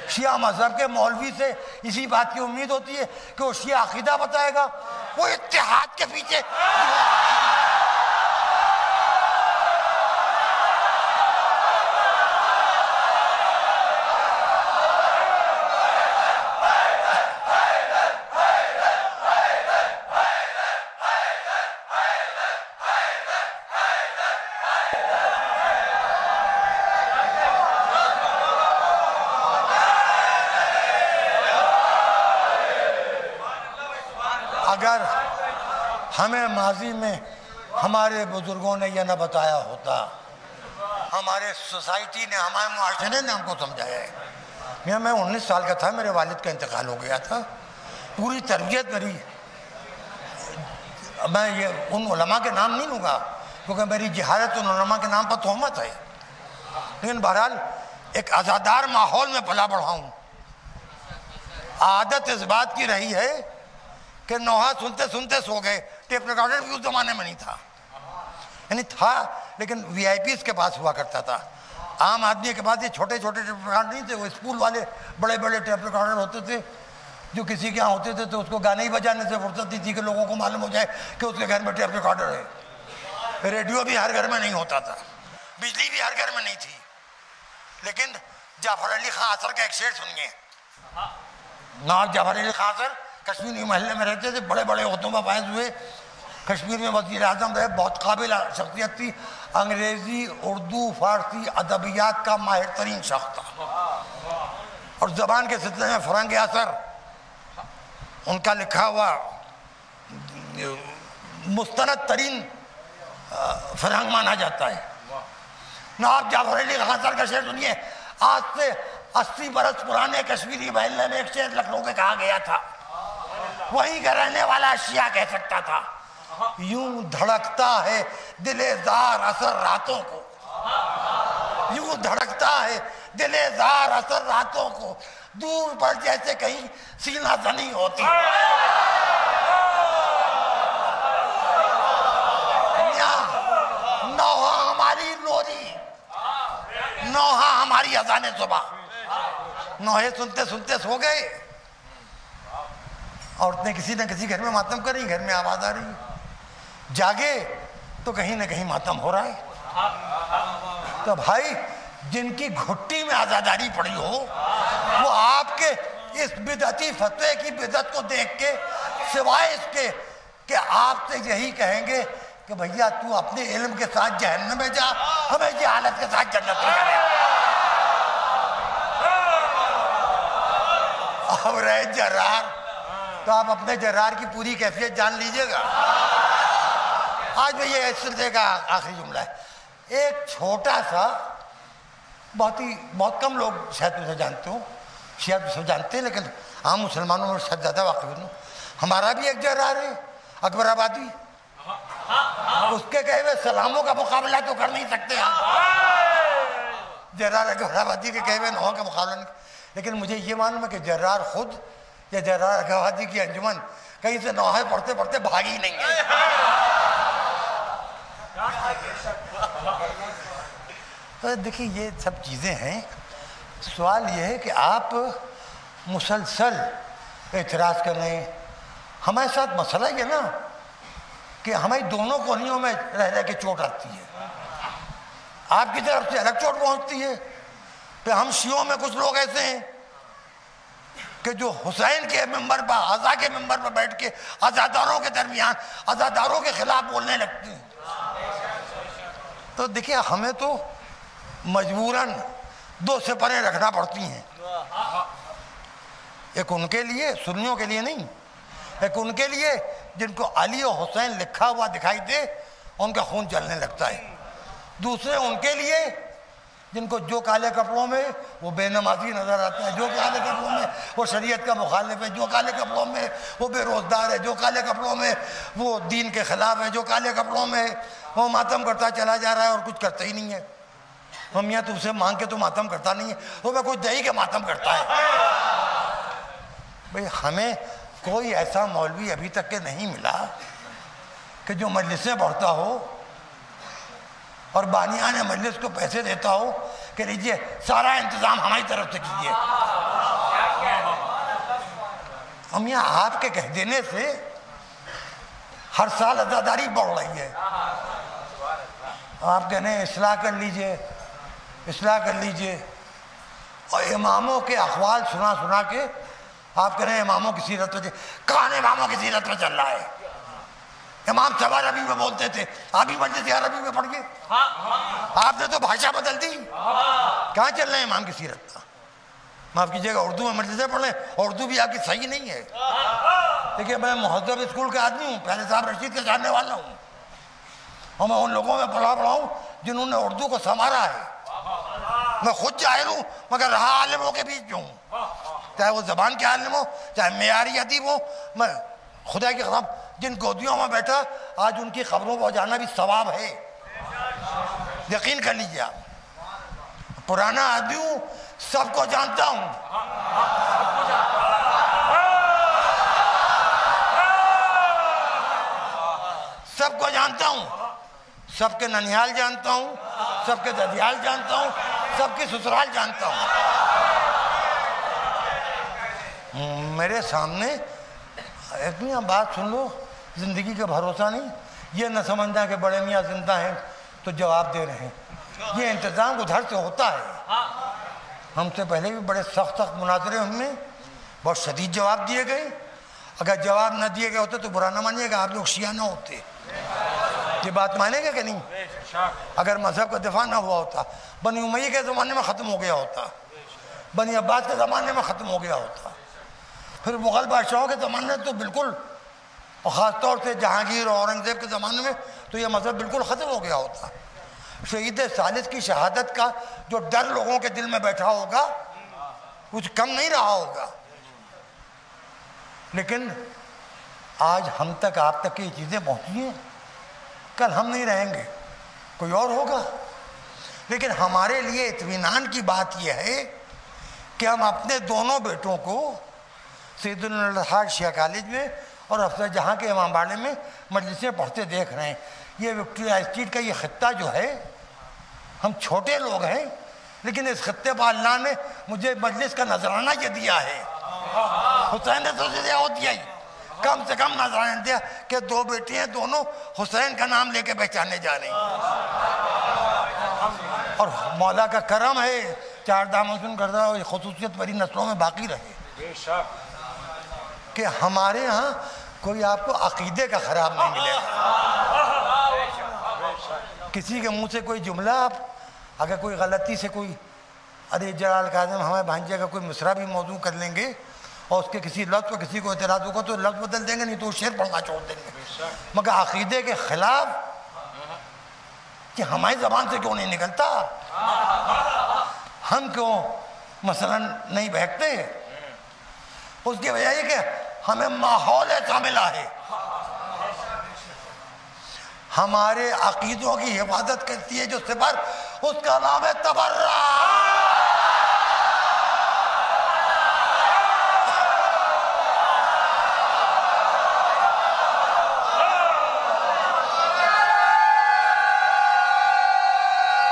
شیعہ مذہب کے مولوی سے اسی بات کی امید ہوتی ہے کہ وہ شیعہ عقیدہ بتائے گا، وہ اتحاد کے پیچھے اگر ہمیں ماضی میں ہمارے بزرگوں نے یہ نہ بتایا ہوتا، ہمارے سوسائٹی نے، ہمارے معاشرے نے ہم کو سمجھایا ہے۔ میں 19 سال کا تھا، میرے والد کا انتقال ہو گیا تھا، پوری تربیت میری، میں یہ ان علماء کے نام نہیں لوں گا کیونکہ میری جہالت ان علماء کے نام پر تہمت ہے، لیکن بہرحال ایک آزادار ماحول میں پلا بڑھا ہوں۔ عادت اس بات کی رہی ہے کہ نوحہ سنتے سنتے سو گئے، ٹیپ ریکارڈر بھی اس زمانے میں نہیں تھا، یعنی تھا لیکن وی آئی پیز کے پاس ہوا کرتا تھا، عام آدمی کے پاس یہ چھوٹے چھوٹے ٹیپ ریکارڈر نہیں تھے، وہ اسکول والے بڑے بڑے ٹیپ ریکارڈر ہوتے تھے جو کسی کے یہاں ہوتے تھے تو اس کو گانے ہی بجانے سے فرصت نہیں تھی کہ لوگوں کو معلوم ہو جائے کہ اس کے گھر میں ٹیپ ریکارڈر ہے۔ ریڈیو بھی ہر گھر میں نہیں ہوتا تھا، بجلی بھی ہر گھر میں نہیں تھی، لیکن جعفر علی خان اثر کا ایک شعر سنیے۔ نواب جعفر علی خان اثر کشمیری محلے میں رہتے تھے، بڑے بڑے عہدوں پر فائز ہوئے، کشمیر میں وزیر اعظم رہے، بہت قابل شخصیت تھی، انگریزی، اردو، فارسی ادبیات کا ماہر ترین شخص تھا، اور زبان کے سلسلے میں فرنگ اثر ان کا لکھا ہوا مستند ترین فرنگ مانا جاتا ہے۔ نواب جعفر علی خان اثر کا شعر سنیے۔ آج سے 80 برس پرانے کشمیری محلے میں ایک شعر لکھنؤ کے کہا گیا تھا، وہیں کا رہنے والا شیعہ کہہ سکتا تھا، یوں دھڑکتا ہے دل زار اثر راتوں کو، یوں دھڑکتا ہے دل زار اثر راتوں کو، دور پر جیسے کہیں سینہ زنی ہوتی۔ نوحہ ہماری لوری، نوحہ ہماری اذان صبح، نوحے سنتے سنتے سو گئے، عورتیں کسی نہ کسی گھر میں ماتم کر رہی، گھر میں آواز آ رہی، جاگے تو کہیں نہ کہیں ماتم ہو رہا ہے۔ تو بھائی جن کی گھٹی میں عزاداری پڑی ہو وہ آپ کے اس بدعتی فتوے کی بدعت کو دیکھ کے سوائے اس کے کہ آپ سے یہی کہیں گے کہ بھیا تو اپنے علم کے ساتھ جہنم میں جا، ہمیں جہالت کے ساتھ جنت میں جانے۔ اب رہے جرار، تو آپ اپنے جرار کی پوری کیفیت جان لیجئے گا۔ آج میں یہ اس سلسلے کا آخری جملہ ہے، ایک چھوٹا سا، بہت کم لوگ شاید اسے جانتے ہوں، شاید اسے جانتے ہیں، لیکن عام مسلمانوں میں شاید زیادہ واقف ہوں۔ ہمارا بھی ایک جرار ہے اکبر آبادی، اس کے کہے ہوئے سلاموں کا مقابلہ تو کر نہیں سکتے آپ، جرار اکبر آبادی کے کہے ہوئے نوحوں کا مقابلہ نہیں، لیکن مجھے یہ معلوم ہے کہ جرار خود یا جرار اکبر آبادی کی انجمن کہیں سے نوحے پڑھتے پڑھتے بھاگی نہیں ہے۔ دیکھیں یہ سب چیزیں ہیں، سوال یہ ہے کہ آپ مسلسل اعتراض کر رہے ہیں۔ ہمارے ساتھ مسئلہ یہ نا کہ ہماری دونوں کوہنیوں میں رہ کے چوٹ آتی ہے، آپ کی طرف سے الگ چوٹ پہنچتی ہے، پھر ہم شیعوں میں کچھ لوگ ایسے ہیں کہ جو حسین کے ممبر پر، عزا کے ممبر پر بیٹھ کے عزاداروں کے درمیان عزاداروں کے خلاف بولنے لگتے ہیں۔ تو دیکھیں ہمیں تو مجبوراً دو سپریں رکھنا پڑتی ہیں، ایک ان کے لیے، سنیوں کے لیے نہیں، ایک ان کے لیے جن کو علی و حسین لکھا ہوا دکھائی دے ان کا خون جلنے لگتا ہے، دوسرے ان کے لیے جن کو جو کالے کپڑوں میں وہ بے نمازی نظر آتا ہے، جو کالے کپڑوں میں وہ شریعت کا مخالف ہے، جو کالے کپڑوں میں وہ بے روزگار ہے، جو کالے کپڑوں میں وہ دین کے خلاف ہے، جو کالے کپڑوں میں وہ ماتم کرتا چلا جا رہا ہے اور کچھ کرتا ہی نہیں ہے۔ میاں تم سے مانگ کے تو ماتم کرتا نہیں ہے، وہ میں کچھ دہی کے ماتم کرتا ہے۔ بھئی ہمیں کوئی ایسا مولوی ابھی تک کے نہیں ملا کہ جو مجلسیں پڑھتا ہو اور بانیان مجلس کو پیسے دیتا ہو کہ لیجئے سارا انتظام ہماری طرف سے کیجئے۔ میاں آپ کے کہہ دینے سے ہر سال عزاداری بڑھ رہی ہے، آپ کہنے اصلاح کر لیجئے، اصلاح کر لیجئے، اور اماموں کے اقوال سنا سنا کے آپ کہہ رہے ہیں اماموں کی سیرت پہ، کہاں اماموں کی سیرت پہ چل رہا ہے؟ امام سوا عربی میں بولتے تھے، آپ ہی مجلس عربی میں پڑھ گئے، آپ نے تو بھاشا بدل دی، کہاں چل رہے ہیں امام کی سیرت کا؟ معاف کیجیے گا اردو میں مجلسیں پڑھ لیں، اردو بھی آپ کی صحیح نہیں ہے۔ دیکھیے میں مہذب اسکول کا آدمی ہوں، پہلے صاحب رشید کا جاننے والا ہوں، اور میں ان لوگوں میں پڑھا ہوں جنہوں نے اردو کو سنوارا ہے۔ میں خود جاہل ہوں مگر رہا عالموں کے بیچ میں ہوں، چاہے وہ زبان کے عالم ہو چاہے معیاری ادیب ہو۔ میں خدا کی قسم جن گودیوں میں بیٹھا آج ان کی خبروں پر جانا بھی ثواب ہے، یقین کر لیجیے آپ۔ پرانا آدمی ہوں، سب کو جانتا ہوں، سب کو جانتا ہوں، سب کے ننیال جانتا ہوں، سب کے ددیال جانتا ہوں، سب کی سسرال جانتا ہوں۔ میرے سامنے اتنی بات سن لو، زندگی کا بھروسہ نہیں، یہ نہ سمجھنا کہ بڑے میاں زندہ ہیں تو جواب دے رہے ہیں، یہ انتظام ادھر سے ہوتا ہے۔ ہم سے پہلے بھی بڑے سخت مناظرے ہم نے بہت شدید جواب دیے گئے، اگر جواب نہ دیے گئے ہوتے تو برا نہ مانیے گا، آپ لوگ شیعہ نہ ہوتے، یہ بات مانیں گے کہ نہیں؟ اگر مذہب کا دفاع نہ ہوا ہوتا، بنی امیہ کے زمانے میں ختم ہو گیا ہوتا، بنی عباس کے زمانے میں ختم ہو گیا ہوتا، پھر مغل بادشاہوں کے زمانے میں تو بالکل، اور خاص طور سے جہانگیر اور اورنگزیب کے زمانے میں تو یہ مذہب بالکل ختم ہو گیا ہوتا۔ شہید ثالث کی شہادت کا جو ڈر لوگوں کے دل میں بیٹھا ہوگا کچھ کم نہیں رہا ہوگا، لیکن آج ہم تک آپ تک یہ چیزیں پہنچی ہیں، کل ہم نہیں رہیں گے، کوئی اور ہوگا۔ لیکن ہمارے لیے اطمینان کی بات یہ ہے کہ ہم اپنے دونوں بیٹوں کو سید الحاج شیعہ کالج میں اور افضل جہاں کے امام باڑے میں مجلسیں پڑھتے دیکھ رہے ہیں۔ یہ وکٹوریہ اسٹریٹ کا یہ خطہ جو ہے، ہم چھوٹے لوگ ہیں لیکن اس خطے پر اللہ نے مجھے مجلس کا نذرانہ یہ دیا ہے. حسین نے تو دیا دیا ہی، کم سے کم نذرانہ دیا کہ 2 بیٹی ہیں، دونوں حسین کا نام لے کے پہچانے جا رہی ہیں. اور مولا کا کرم ہے 4 دامن کردہ اور خصوصیت بڑی نسلوں میں باقی رہے کہ ہمارے ہاں کوئی آپ کو عقیدے کا خراب نہیں ملے گا. کسی کے منہ سے کوئی جملہ، آپ اگر کوئی غلطی سے کوئی ارے جلال قادم ہمارے بھانجے کا کوئی مصرع بھی موضوع کر لیں گے اور اس کے کسی لفظ کو کسی کو اعتراض ہوگا تو لفظ بدل دیں گے، نہیں تو شعر پڑھنا چھوڑ دیں گے. مگر عقیدے کے خلاف کہ ہماری زبان سے کیوں نہیں نکلتا، ہم کیوں مثلا نہیں بہکتے، اس کی وجہ یہ کہ ہمیں ماحول ایسا ملا ہے. ہمارے عقیدوں کی حفاظت کرتی ہے جو صفر، اس کا نام ہے تبرع.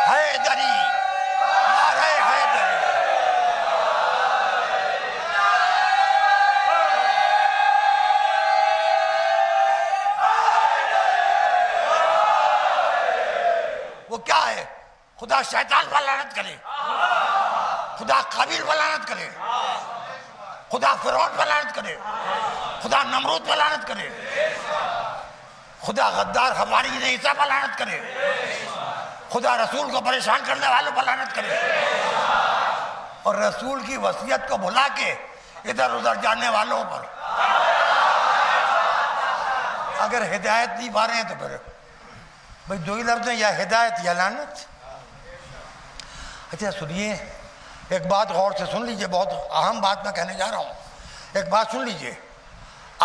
حیدری، نعرہ حیدری. وہ کیا ہے؟ خدا شیطان پر لعنت کرے، خدا قابیل پر لعنت کرے، خدا فرعون پر لعنت کرے، خدا نمرود پر لعنت کرے، خدا غدار حواری عیسیٰ پر لعنت کرے، خدا رسول کو پریشان کرنے والوں پر لعنت کرے، اور رسول کی وصیت کو بھلا کے ادھر ادھر جانے والوں پر. اگر ہدایت نہیں پا رہے ہیں تو پھر بھئی 2 ہی لفظ ہیں، یا ہدایت یا لعنت. اچھا سنیے، ایک بات غور سے سن لیجئے، بہت اہم بات میں کہنے جا رہا ہوں. ایک بات سن لیجئے،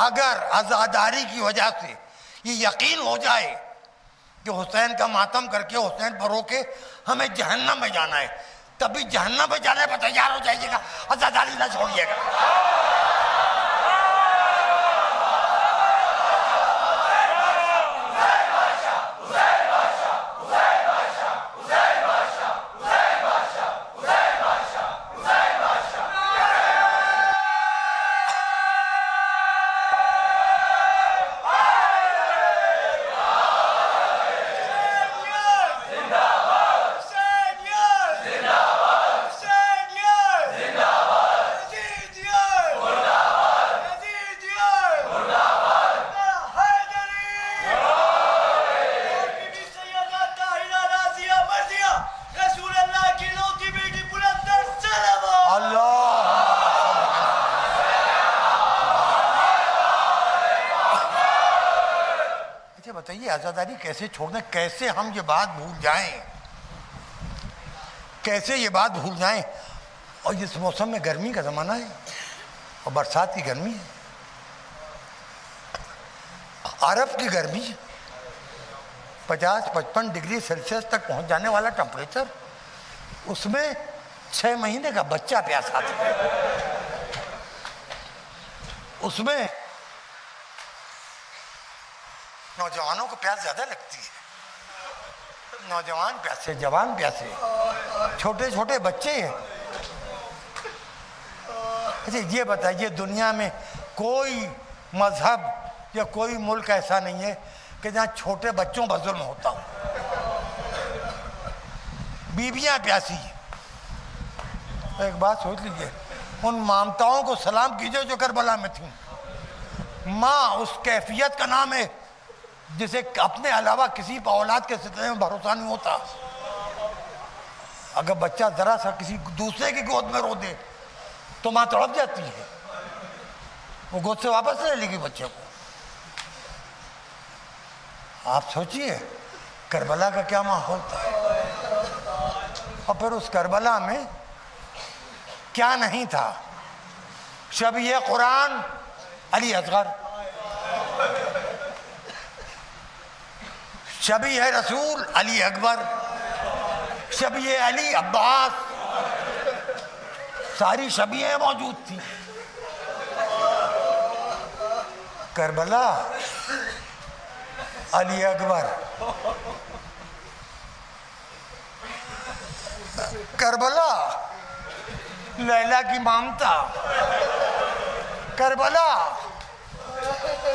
اگر عزاداری کی وجہ سے یہ یقین ہو جائے کہ حسین کا ماتم کر کے حسین پر رو کے ہمیں جہنم میں جانا ہے، تبھی جہنم میں جانے پر تیار ہو جائیے گا، عزاداری نہ چھوڑیے گا. بتائیے عزاداری کیسے چھوڑ دیں، کیسے ہم یہ بات بھول جائیں، کیسے یہ بات بھول جائیں. اور اس موسم میں گرمی کا زمانہ ہے اور برسات کی گرمی ہے. عرب کی گرمی 50-55 ڈگری سیلسیس تک پہنچ جانے والا ٹمپریچر، اس میں 6 مہینے کا بچہ پیاسا تھا. اس میں نوجوانوں کو پیاس زیادہ لگتی ہے، نوجوان پیاسے، جوان پیاسے، چھوٹے چھوٹے بچے ہیں. اچھا یہ بتائیے، دنیا میں کوئی مذہب یا کوئی ملک ایسا نہیں ہے کہ جہاں چھوٹے بچوں پر ظلم ہوتا ہو. بیویاں پیاسی ہیں. ایک بات سوچ لیجئے، ان مامتاؤں کو سلام کیجئے جو کربلا میں تھیں. ماں اس کیفیت کا نام ہے جسے اپنے علاوہ کسی پر اولاد کے سلسلے میں بھروسہ نہیں ہوتا. اگر بچہ ذرا سا کسی دوسرے کی گود میں رو دے تو ماں تڑپ جاتی ہے، وہ گود سے واپس لے لے گی بچے کو. آپ سوچئے کربلا کا کیا ماحول تھا، اور پھر اس کربلا میں کیا نہیں تھا. شبیہ قرآن علی اصغر، شبیہ رسول علی اکبر، شبیہ علی عباس، ساری شبیہیں موجود تھی. کربلا علی اکبر. کربلا لیلا کی مامتا، کربلا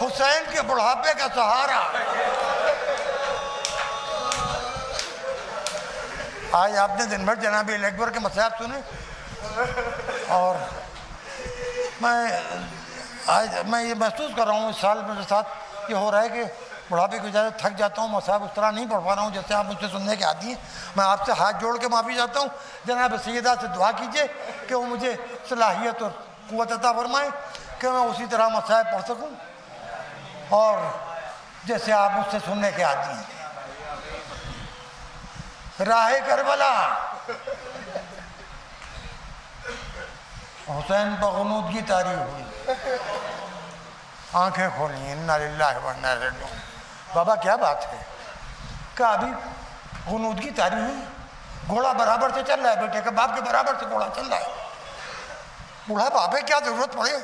حسین کے بڑھاپے کا سہارا۔ آج آپ نے دن بھر جناب علی اکبر کے مصائب سنے، اور میں یہ محسوس کر رہا ہوں اس سال میرے ساتھ یہ ہو رہا ہے کہ بڑھاپے کی وجہ سے تھک جاتا ہوں، مصائب اس طرح نہیں پڑھ پا رہا ہوں جیسے آپ مجھ سے سننے کے عادی ہیں۔ میں آپ سے ہاتھ جوڑ کے معافی چاہتا ہوں، جناب سیدہ سے دعا کیجئے کہ وہ مجھے صلاحیت اور قوت عطا فرمائیں کہ میں اسی طرح مصائب پڑھ سکوں اور جیسے آپ مجھ سے سننے کے عادی ہیں۔ راہ کربلا، حسین بغنودگی طاری ہوئی، آنکھیں کھولی، انا للہ و انا الیہ راجعون۔ بابا کیا بات ہے کہ ابھی غنودگی طاری ہوئی، گھوڑا برابر سے چل رہا ہے، بیٹے کے باپ کے برابر سے گھوڑا چل رہا ہے، بوڑھا باپ ہے، کیا ضرورت پڑے؟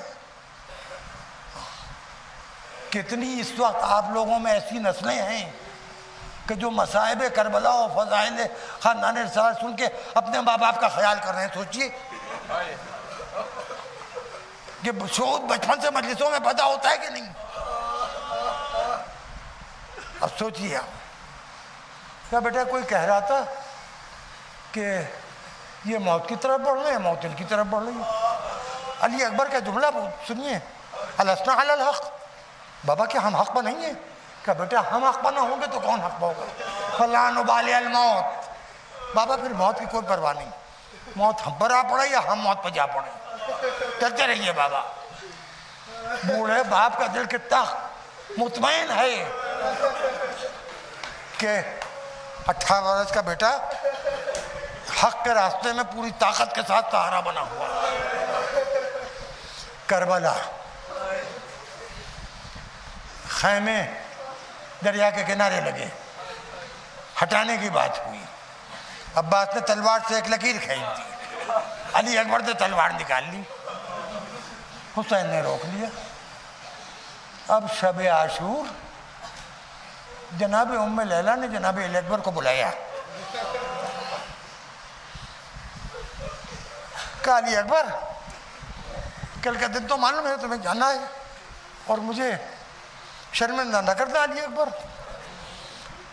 کتنی اس وقت آپ لوگوں میں ایسی نسلیں ہیں کہ جو مصائب کربلا و فضائل خاندان رسالت سن کے اپنے ماں باپ کا خیال کر رہے ہیں۔ سوچئے کہ شعور بچپن سے مجلسوں میں پیدا ہوتا ہے کہ نہیں؟ اب سوچئے آپ، کیا بیٹا کوئی کہہ رہا تھا کہ یہ موت کی طرف بڑھ رہے ہیں، موت ان کی طرف بڑھ رہی ہے۔ علی اکبر کا جملہ سنیے، الاسنا علی الحق، بابا کیا ہم حق پر نہیں ہیں؟ کہ بیٹا ہم حق پر نہ ہوں گے تو کون حق پر ہوگا؟ فلا نبالی الموت، بابا پھر موت کی کوئی پرواہ نہیں، موت ہم پر آ پڑے یا ہم موت پر جا پڑے، چلتے رہیے بابا۔ بوڑھے باپ کا دل کتنا مطمئن ہے کہ 18 برس کا بیٹا حق کے راستے میں پوری طاقت کے ساتھ سہارا بنا ہوا۔ کربلا، خیمے دریا کے کنارے لگے، ہٹانے کی بات ہوئی، عباس نے تلوار سے ایک لکیر کھینچ دی، علی اکبر نے تلوار نکال لی، حسین نے روک لیا۔ اب شب عاشور، جناب ام لیلا نے جناب علی اکبر کو بلایا، کہا علی اکبر کل کا دن تو معلوم ہے تمہیں جانا ہے اور مجھے شرمندہ نہ کرنا علی اکبر،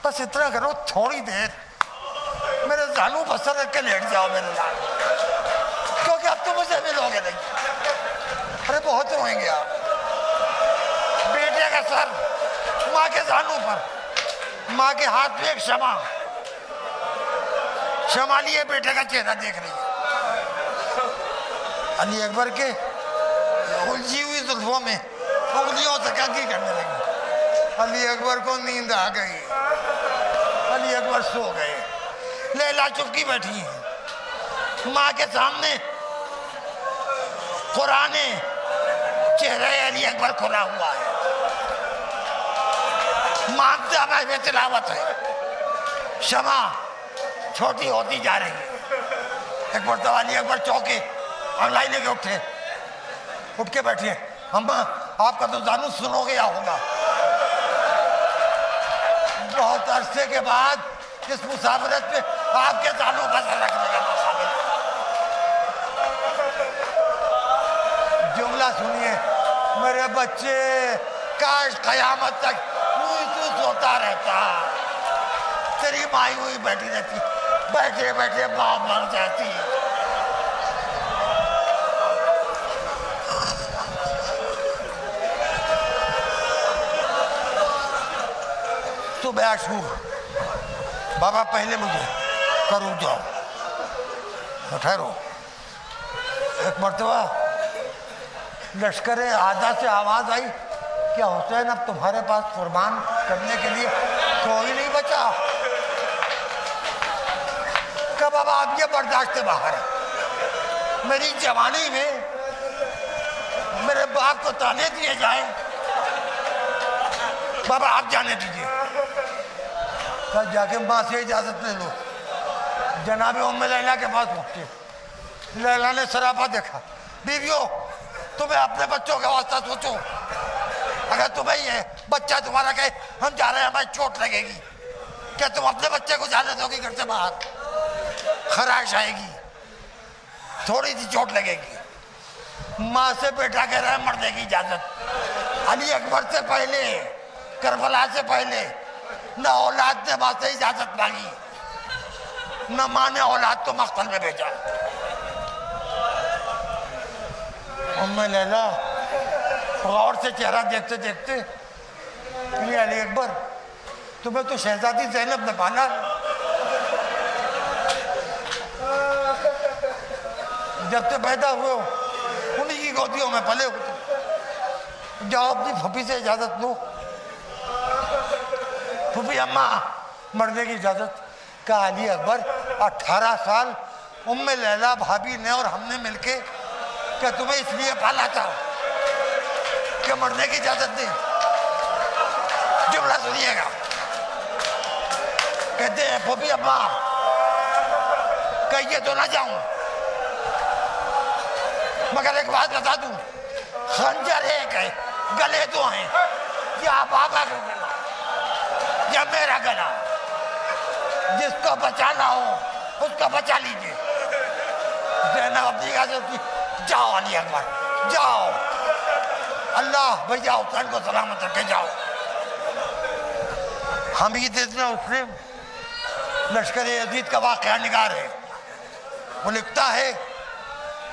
بس اتنا کرو تھوڑی دیر میرے زانو پر سر رکھ کے لیٹ جاؤ میرے لال، کیونکہ اب تو مجھے ملو گے نہیں۔ ارے بہت روئیں گے آپ، بیٹے کا سر ماں کے زانو پر، ماں کے ہاتھ میں ایک شمع لیے بیٹے کا چہرہ دیکھ رہی ہے۔ علی اکبر کے الجھی ہوئی زلفوں میں انگلیوں سے کنگھی کرنے لگی، علی اکبر کو نیند آ گئی، علی اکبر سو گئے، لیلا چپکی بیٹھی ہیں، ماں کے سامنے قرآن چہرہ علی اکبر کھلا ہوا ہے، مانگتا میں تلاوت ہے، شمع چھوٹی ہوتی جا رہی ہے۔ ایک مرتبہ علی اکبر چوکے انگلائی لے کے اٹھ کے بیٹھے، اماں آپ کا تو زانو سنو گیا ہوگا، بہت عرصے کے بعد اس مسافرت میں آپ کے زانو پر سر رکھنے کا موقع ملا۔ جملہ سنیے، میرے بچے کاش قیامت تک تو سوتا رہتا، تیری مائی ہوئی بیٹھی رہتی، بیٹھے بیٹھے ماں مر جاتی۔ صبح عاشور، بابا پہلے مجھے کرو جاؤ، ٹھہرو۔ ایک مرتبہ لشکر اعداء سے آواز آئی، کیا حسین اب تمہارے پاس قربان کرنے کے لیے کوئی نہیں بچا؟ کہ بابا اب یہ برداشت سے باہر ہے، میری جوانی میں میرے باپ کو تانے دیے جائیں، بابا آپ جانے دیجئے۔ جا کے ماں سے اجازت لے لو، جناب ام لیلا کے پاس پہنچے، لیلا نے سراپا دیکھا، بیویوں تمہیں اپنے بچوں کے واسطہ سوچو، اگر تمہیں یہ بچہ تمہارا کہے ہم جا رہے ہیں ہمیں چوٹ لگے گی، کیا تم اپنے بچے کو جانے دو گی گھر سے باہر؟ خراش آئے گی، تھوڑی سی چوٹ لگے گی. ماں سے بیٹا کہہ رہا ہے مرنے کی اجازت. علی اکبر سے پہلے، کربلا سے پہلے نہ اولاد نے ماں سے اجازت مانگی، نہ ماں نے اولاد کو مقتل میں بھیجا. ام لیلا غور سے چہرہ دیکھتے دیکھتے، یہ علی اکبر تمہیں تو شہزادی زینب نے پالا، جب سے پیدا ہوئے ہو انہی کی گودیوں میں پلے ہوتے، جاؤ اپنی پھوپھی سے اجازت لو. پھوپھی اماں مرنے کی اجازت. کہا علی اکبر 18 سال ام لیلا بھابھی نے اور ہم نے مل کے کہ تمہیں اس لیے پالا تھا کہ مرنے کی اجازت دیں. جملہ سنیے گا. کہتے ہیں پھوپھی اماں کہیے تو نہ جاؤں، مگر ایک بات بتا دوں، خنجر ایک ہے، گلے دو ہیں، یا بابا کا گلا یا میرا گلا، جس کو بچانا ہو اس کو بچا لیجیے. زینب اپنی اجازت کی. جاؤ علی اکبر جاؤ، اللہ بھیا حسین کو سلامت رکھے، جاؤ. حمید ابن مسلم لشکر یزید کا واقعہ نگار ہے. وہ لکھتا ہے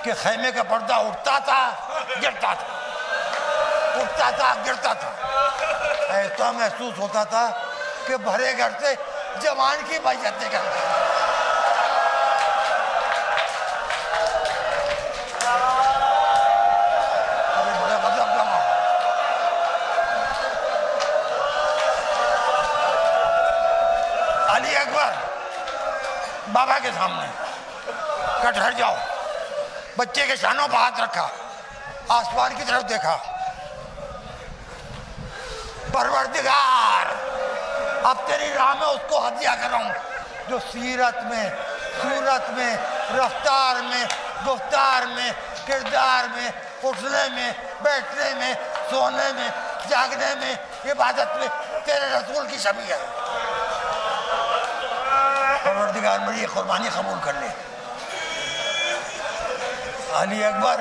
کہ خیمے کا پردہ اٹھتا تھا گرتا تھا، اٹھتا تھا گرتا تھا. ایسا محسوس ہوتا تھا کہ بھرے گھر سے جوان کی بیعت نکلتی. علی اکبر بابا کے سامنے کٹ ہٹ جاؤ. بچے کے شانوں پہ ہاتھ رکھا، آسمان کی طرف دیکھا. پروردگار اب تیری راہ میں اس کو ہدیہ کراؤں جو سیرت میں، صورت میں، رفتار میں، گفتار میں، کردار میں، اٹھنے میں، بیٹھنے میں، سونے میں، جاگنے میں، عبادت میں تیرے رسول کی شبیہ ہے. پروردگار میری یہ قربانی قبول کر لے. علی اکبر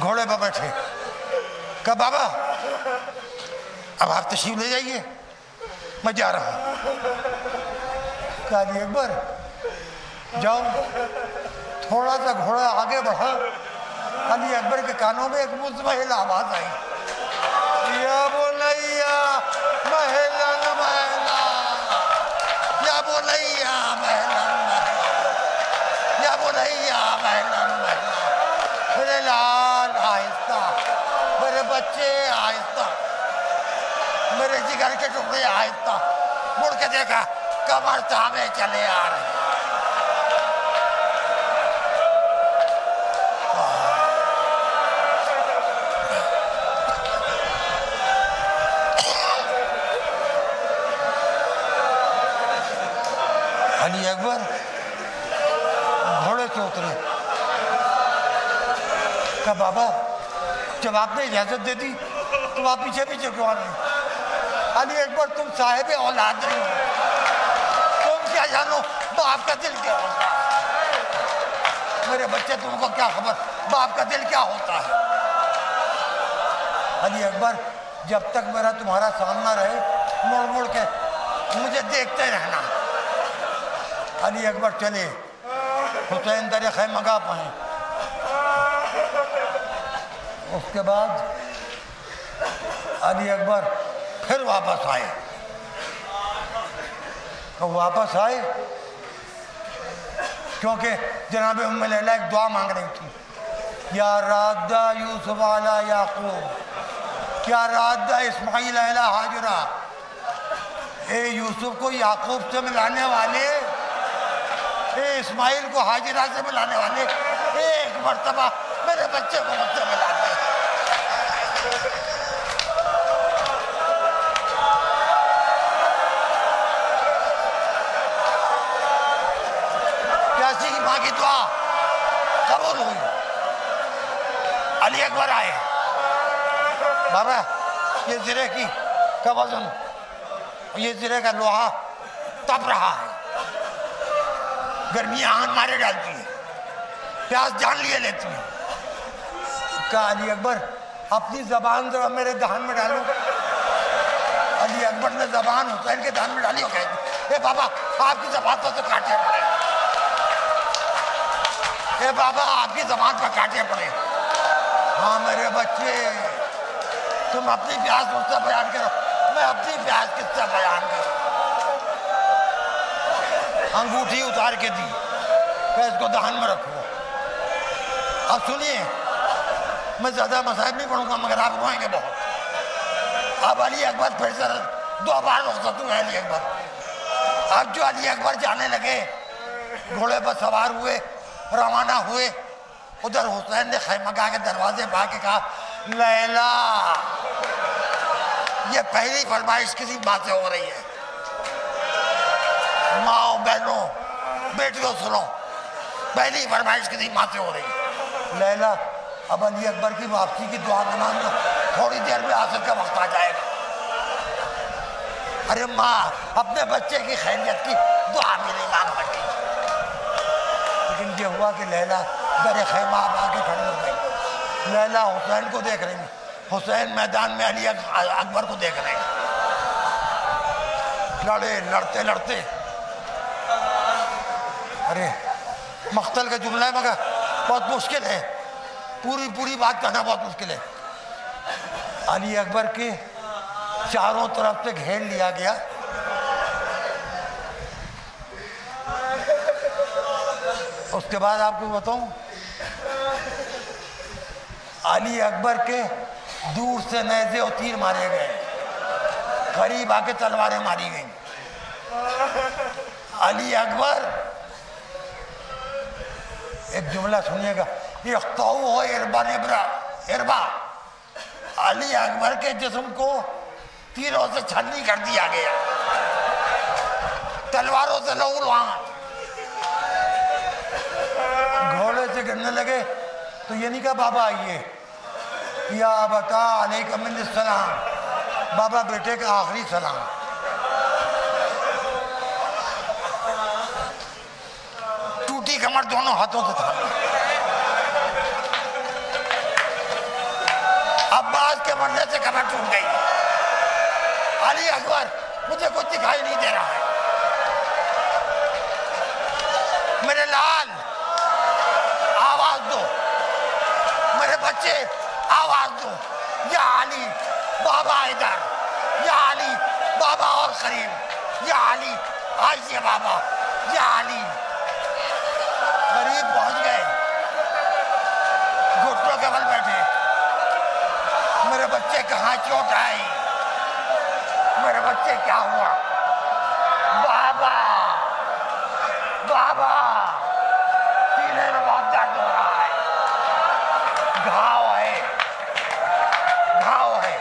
گھوڑے پہ بیٹھے. کہا بابا اب آپ تشریف لے جائیے، میں جا رہا ہوں. کہا علی اکبر جاؤ. تھوڑا سا گھوڑا آگے بڑھا، علی اکبر کے کانوں میں ایک مزمحل آواز آئی، یا بنیا مہلن مہلا، یا بنیا مہلن مہلا، یا بنیا مہلن مہلا. میرے لال آہستہ، میرے بچے آہستہ، میرے جگر کے ٹکڑے آہستہ. مڑ کے دیکھا کمر تھامے چلے آ رہے. علی اکبر گھوڑے سے اترے. کہا بابا جب آپ نے اجازت دے دی تو آپ پیچھے پیچھے کیوں آ رہے ہیں؟ علی اکبر تم صاحب اولاد نہیں ہو، تم کیا جانو باپ کا دل کیا ہوتا ہے. میرے بچے تم کو کیا خبر باپ کا دل کیا ہوتا ہے. علی اکبر جب تک میرا تمہارا سامنا رہے مڑ مڑ کے مجھے دیکھتے رہنا. علی اکبر چلے. حسین در خیمگاہ پائیں. اس کے بعد علی اکبر پھر واپس آئے. واپس آئے کیونکہ جناب ام لیلا ایک دعا مانگ رہی تھی. یا رادہ یوسف علی یعقوب، یا رادہ اسماعیل علی حاجرہ. اے یوسف کو یعقوب سے ملانے والے، اے اسماعیل کو حاجرہ سے ملانے والے، ایک مرتبہ میرے بچے کو مجھ سے ملا دے. پیاسی کی ماں کی دعا قبول ہوئی. علی اکبر آئے. بابا یہ زرے کا وزن، یہ زرے کا لوہا تپ رہا ہے، گرمیاں آن مارے ڈالتی ہے. پیاس جان لیے لیتی ہے. کہا علی اکبر اپنی زبان ذرا میرے دہن میں ڈالو. علی اکبر نے زبان حسین کے دہن میں ڈالی اور کہا اے بابا آپ کی زبان پر تو کاٹے پڑے, اے بابا آپ کی زبان پر کاٹے پڑے. ہاں میرے بچے, تم اپنی پیاس مجھ سے بیان کرو, میں اپنی پیاس کس سے بیان کروں. انگوٹھی اتار کے دی کہ اس کو دہن میں رکھو. اب سنیے, میں زیادہ مصائب نہیں پڑھوں گا مگر آپ روئیں گے بہت. اب علی اکبر پھر سے دو بار رخصت ہوئے علی اکبر. اب جو علی اکبر جانے لگے, گھوڑے پر سوار ہوئے, روانہ ہوئے, ادھر حسین نے خیمہ گاہ کے دروازے پا کے کہا لیلا, یہ پہلی فرمائش کسی ماں سے ہو رہی ہے. ماں بہنوں بیٹیوں سنو, پہلی فرمائش کسی ماں سے ہو رہی ہے. لیلا اب علی اکبر کی واپسی کی دعا نہ مانگو, تھوڑی دیر میں عصر کا وقت آ جائے گا. ارے ماں اپنے بچے کی خیریت کی دعا بھی نہیں مانگ سکتی. لیکن یہ ہوا کہ لیلا در خیمہ اب آ کے کھڑی ہو گئی. لیلا حسین کو دیکھ رہی ہیں, حسین میدان میں علی اکبر کو دیکھ رہے ہیں. لڑے لڑتے لڑتے, ارے مقتل کا جملہ ہے مگر بہت مشکل ہے, پوری بات کہنا بہت مشکل ہے. علی اکبر کے چاروں طرف سے گھیر لیا گیا. اس کے بعد آپ کو بتاؤں, علی اکبر کے دور سے نیزے اور تیر مارے گئے, قریب آ کے تلواریں ماری گئیں. علی اکبر, ایک جملہ سنیے گا, اختاؤ ہو اربان اربا, علی اکبر کے جسم کو تیروں سے چھلنی کر دیا گیا, تلواروں سے لہو لہان. گھوڑے سے گرنے لگے تو یہ نہیں کہا بابا آئیے, یا ابتا علیکم من السلام, بابا بیٹے کا آخری سلام. ٹوٹی کمر دونوں ہاتھوں سے تھا. عباس کے مرنے سے کمر ٹوٹ گئی. علی اکبر مجھے کچھ دکھائی نہیں دے رہا ہے, میرے لال آواز دو, میرے بچے آواز دو, یا علی بابا ادھر, یا علی بابا اور قریب, یا علی آئیے بابا, یا علی. قریب پہنچ گئے, گھٹنوں کے بل بیٹھے. میرے بچے کہاں چوٹ آئی, میرے بچے کیا ہوا, بابا بابا سینے میں بہت درد ہو رہا ہے, گھاؤ ہے, گھاؤ ہے.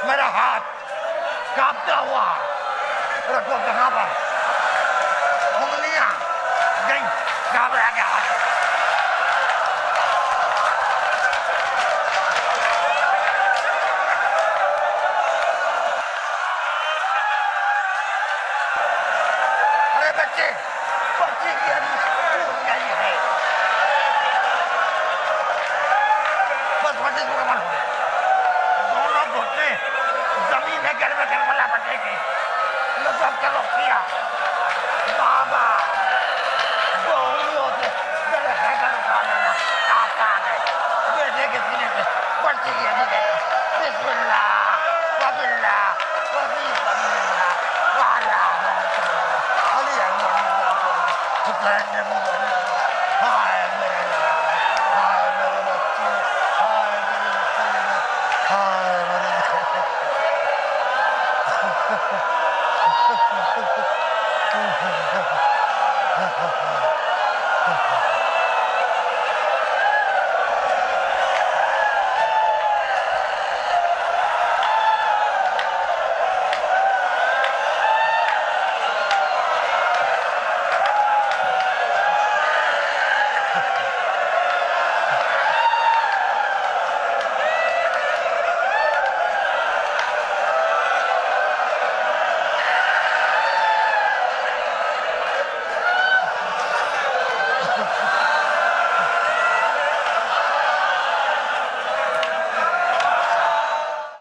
میرا ہاتھ کانپتا ہوا, رکھو کہاں پر, انگلیاں گئی, گھبرا کے ہاتھ. ارے بچے, بچے کی ابھی ٹوٹ گئی ہے, بس بچے کو کمر ہوئے, دونوں گھٹنے زمین میں گرملا پٹے گئے. لطف کرو کیا بابا, دو انگلیوں سے میرے خیبر اٹھا لینا آسان ہے. بیٹے کے سینے پہ پرچی کی ابھی گئی. بسم اللہ وباللہ وفی سبیل اللہ وعلی علی حسین نے مجھے, ہائے میرے لال, ہائے میرے بچے, ہائے میرے بچے, ہائے میرے بچے.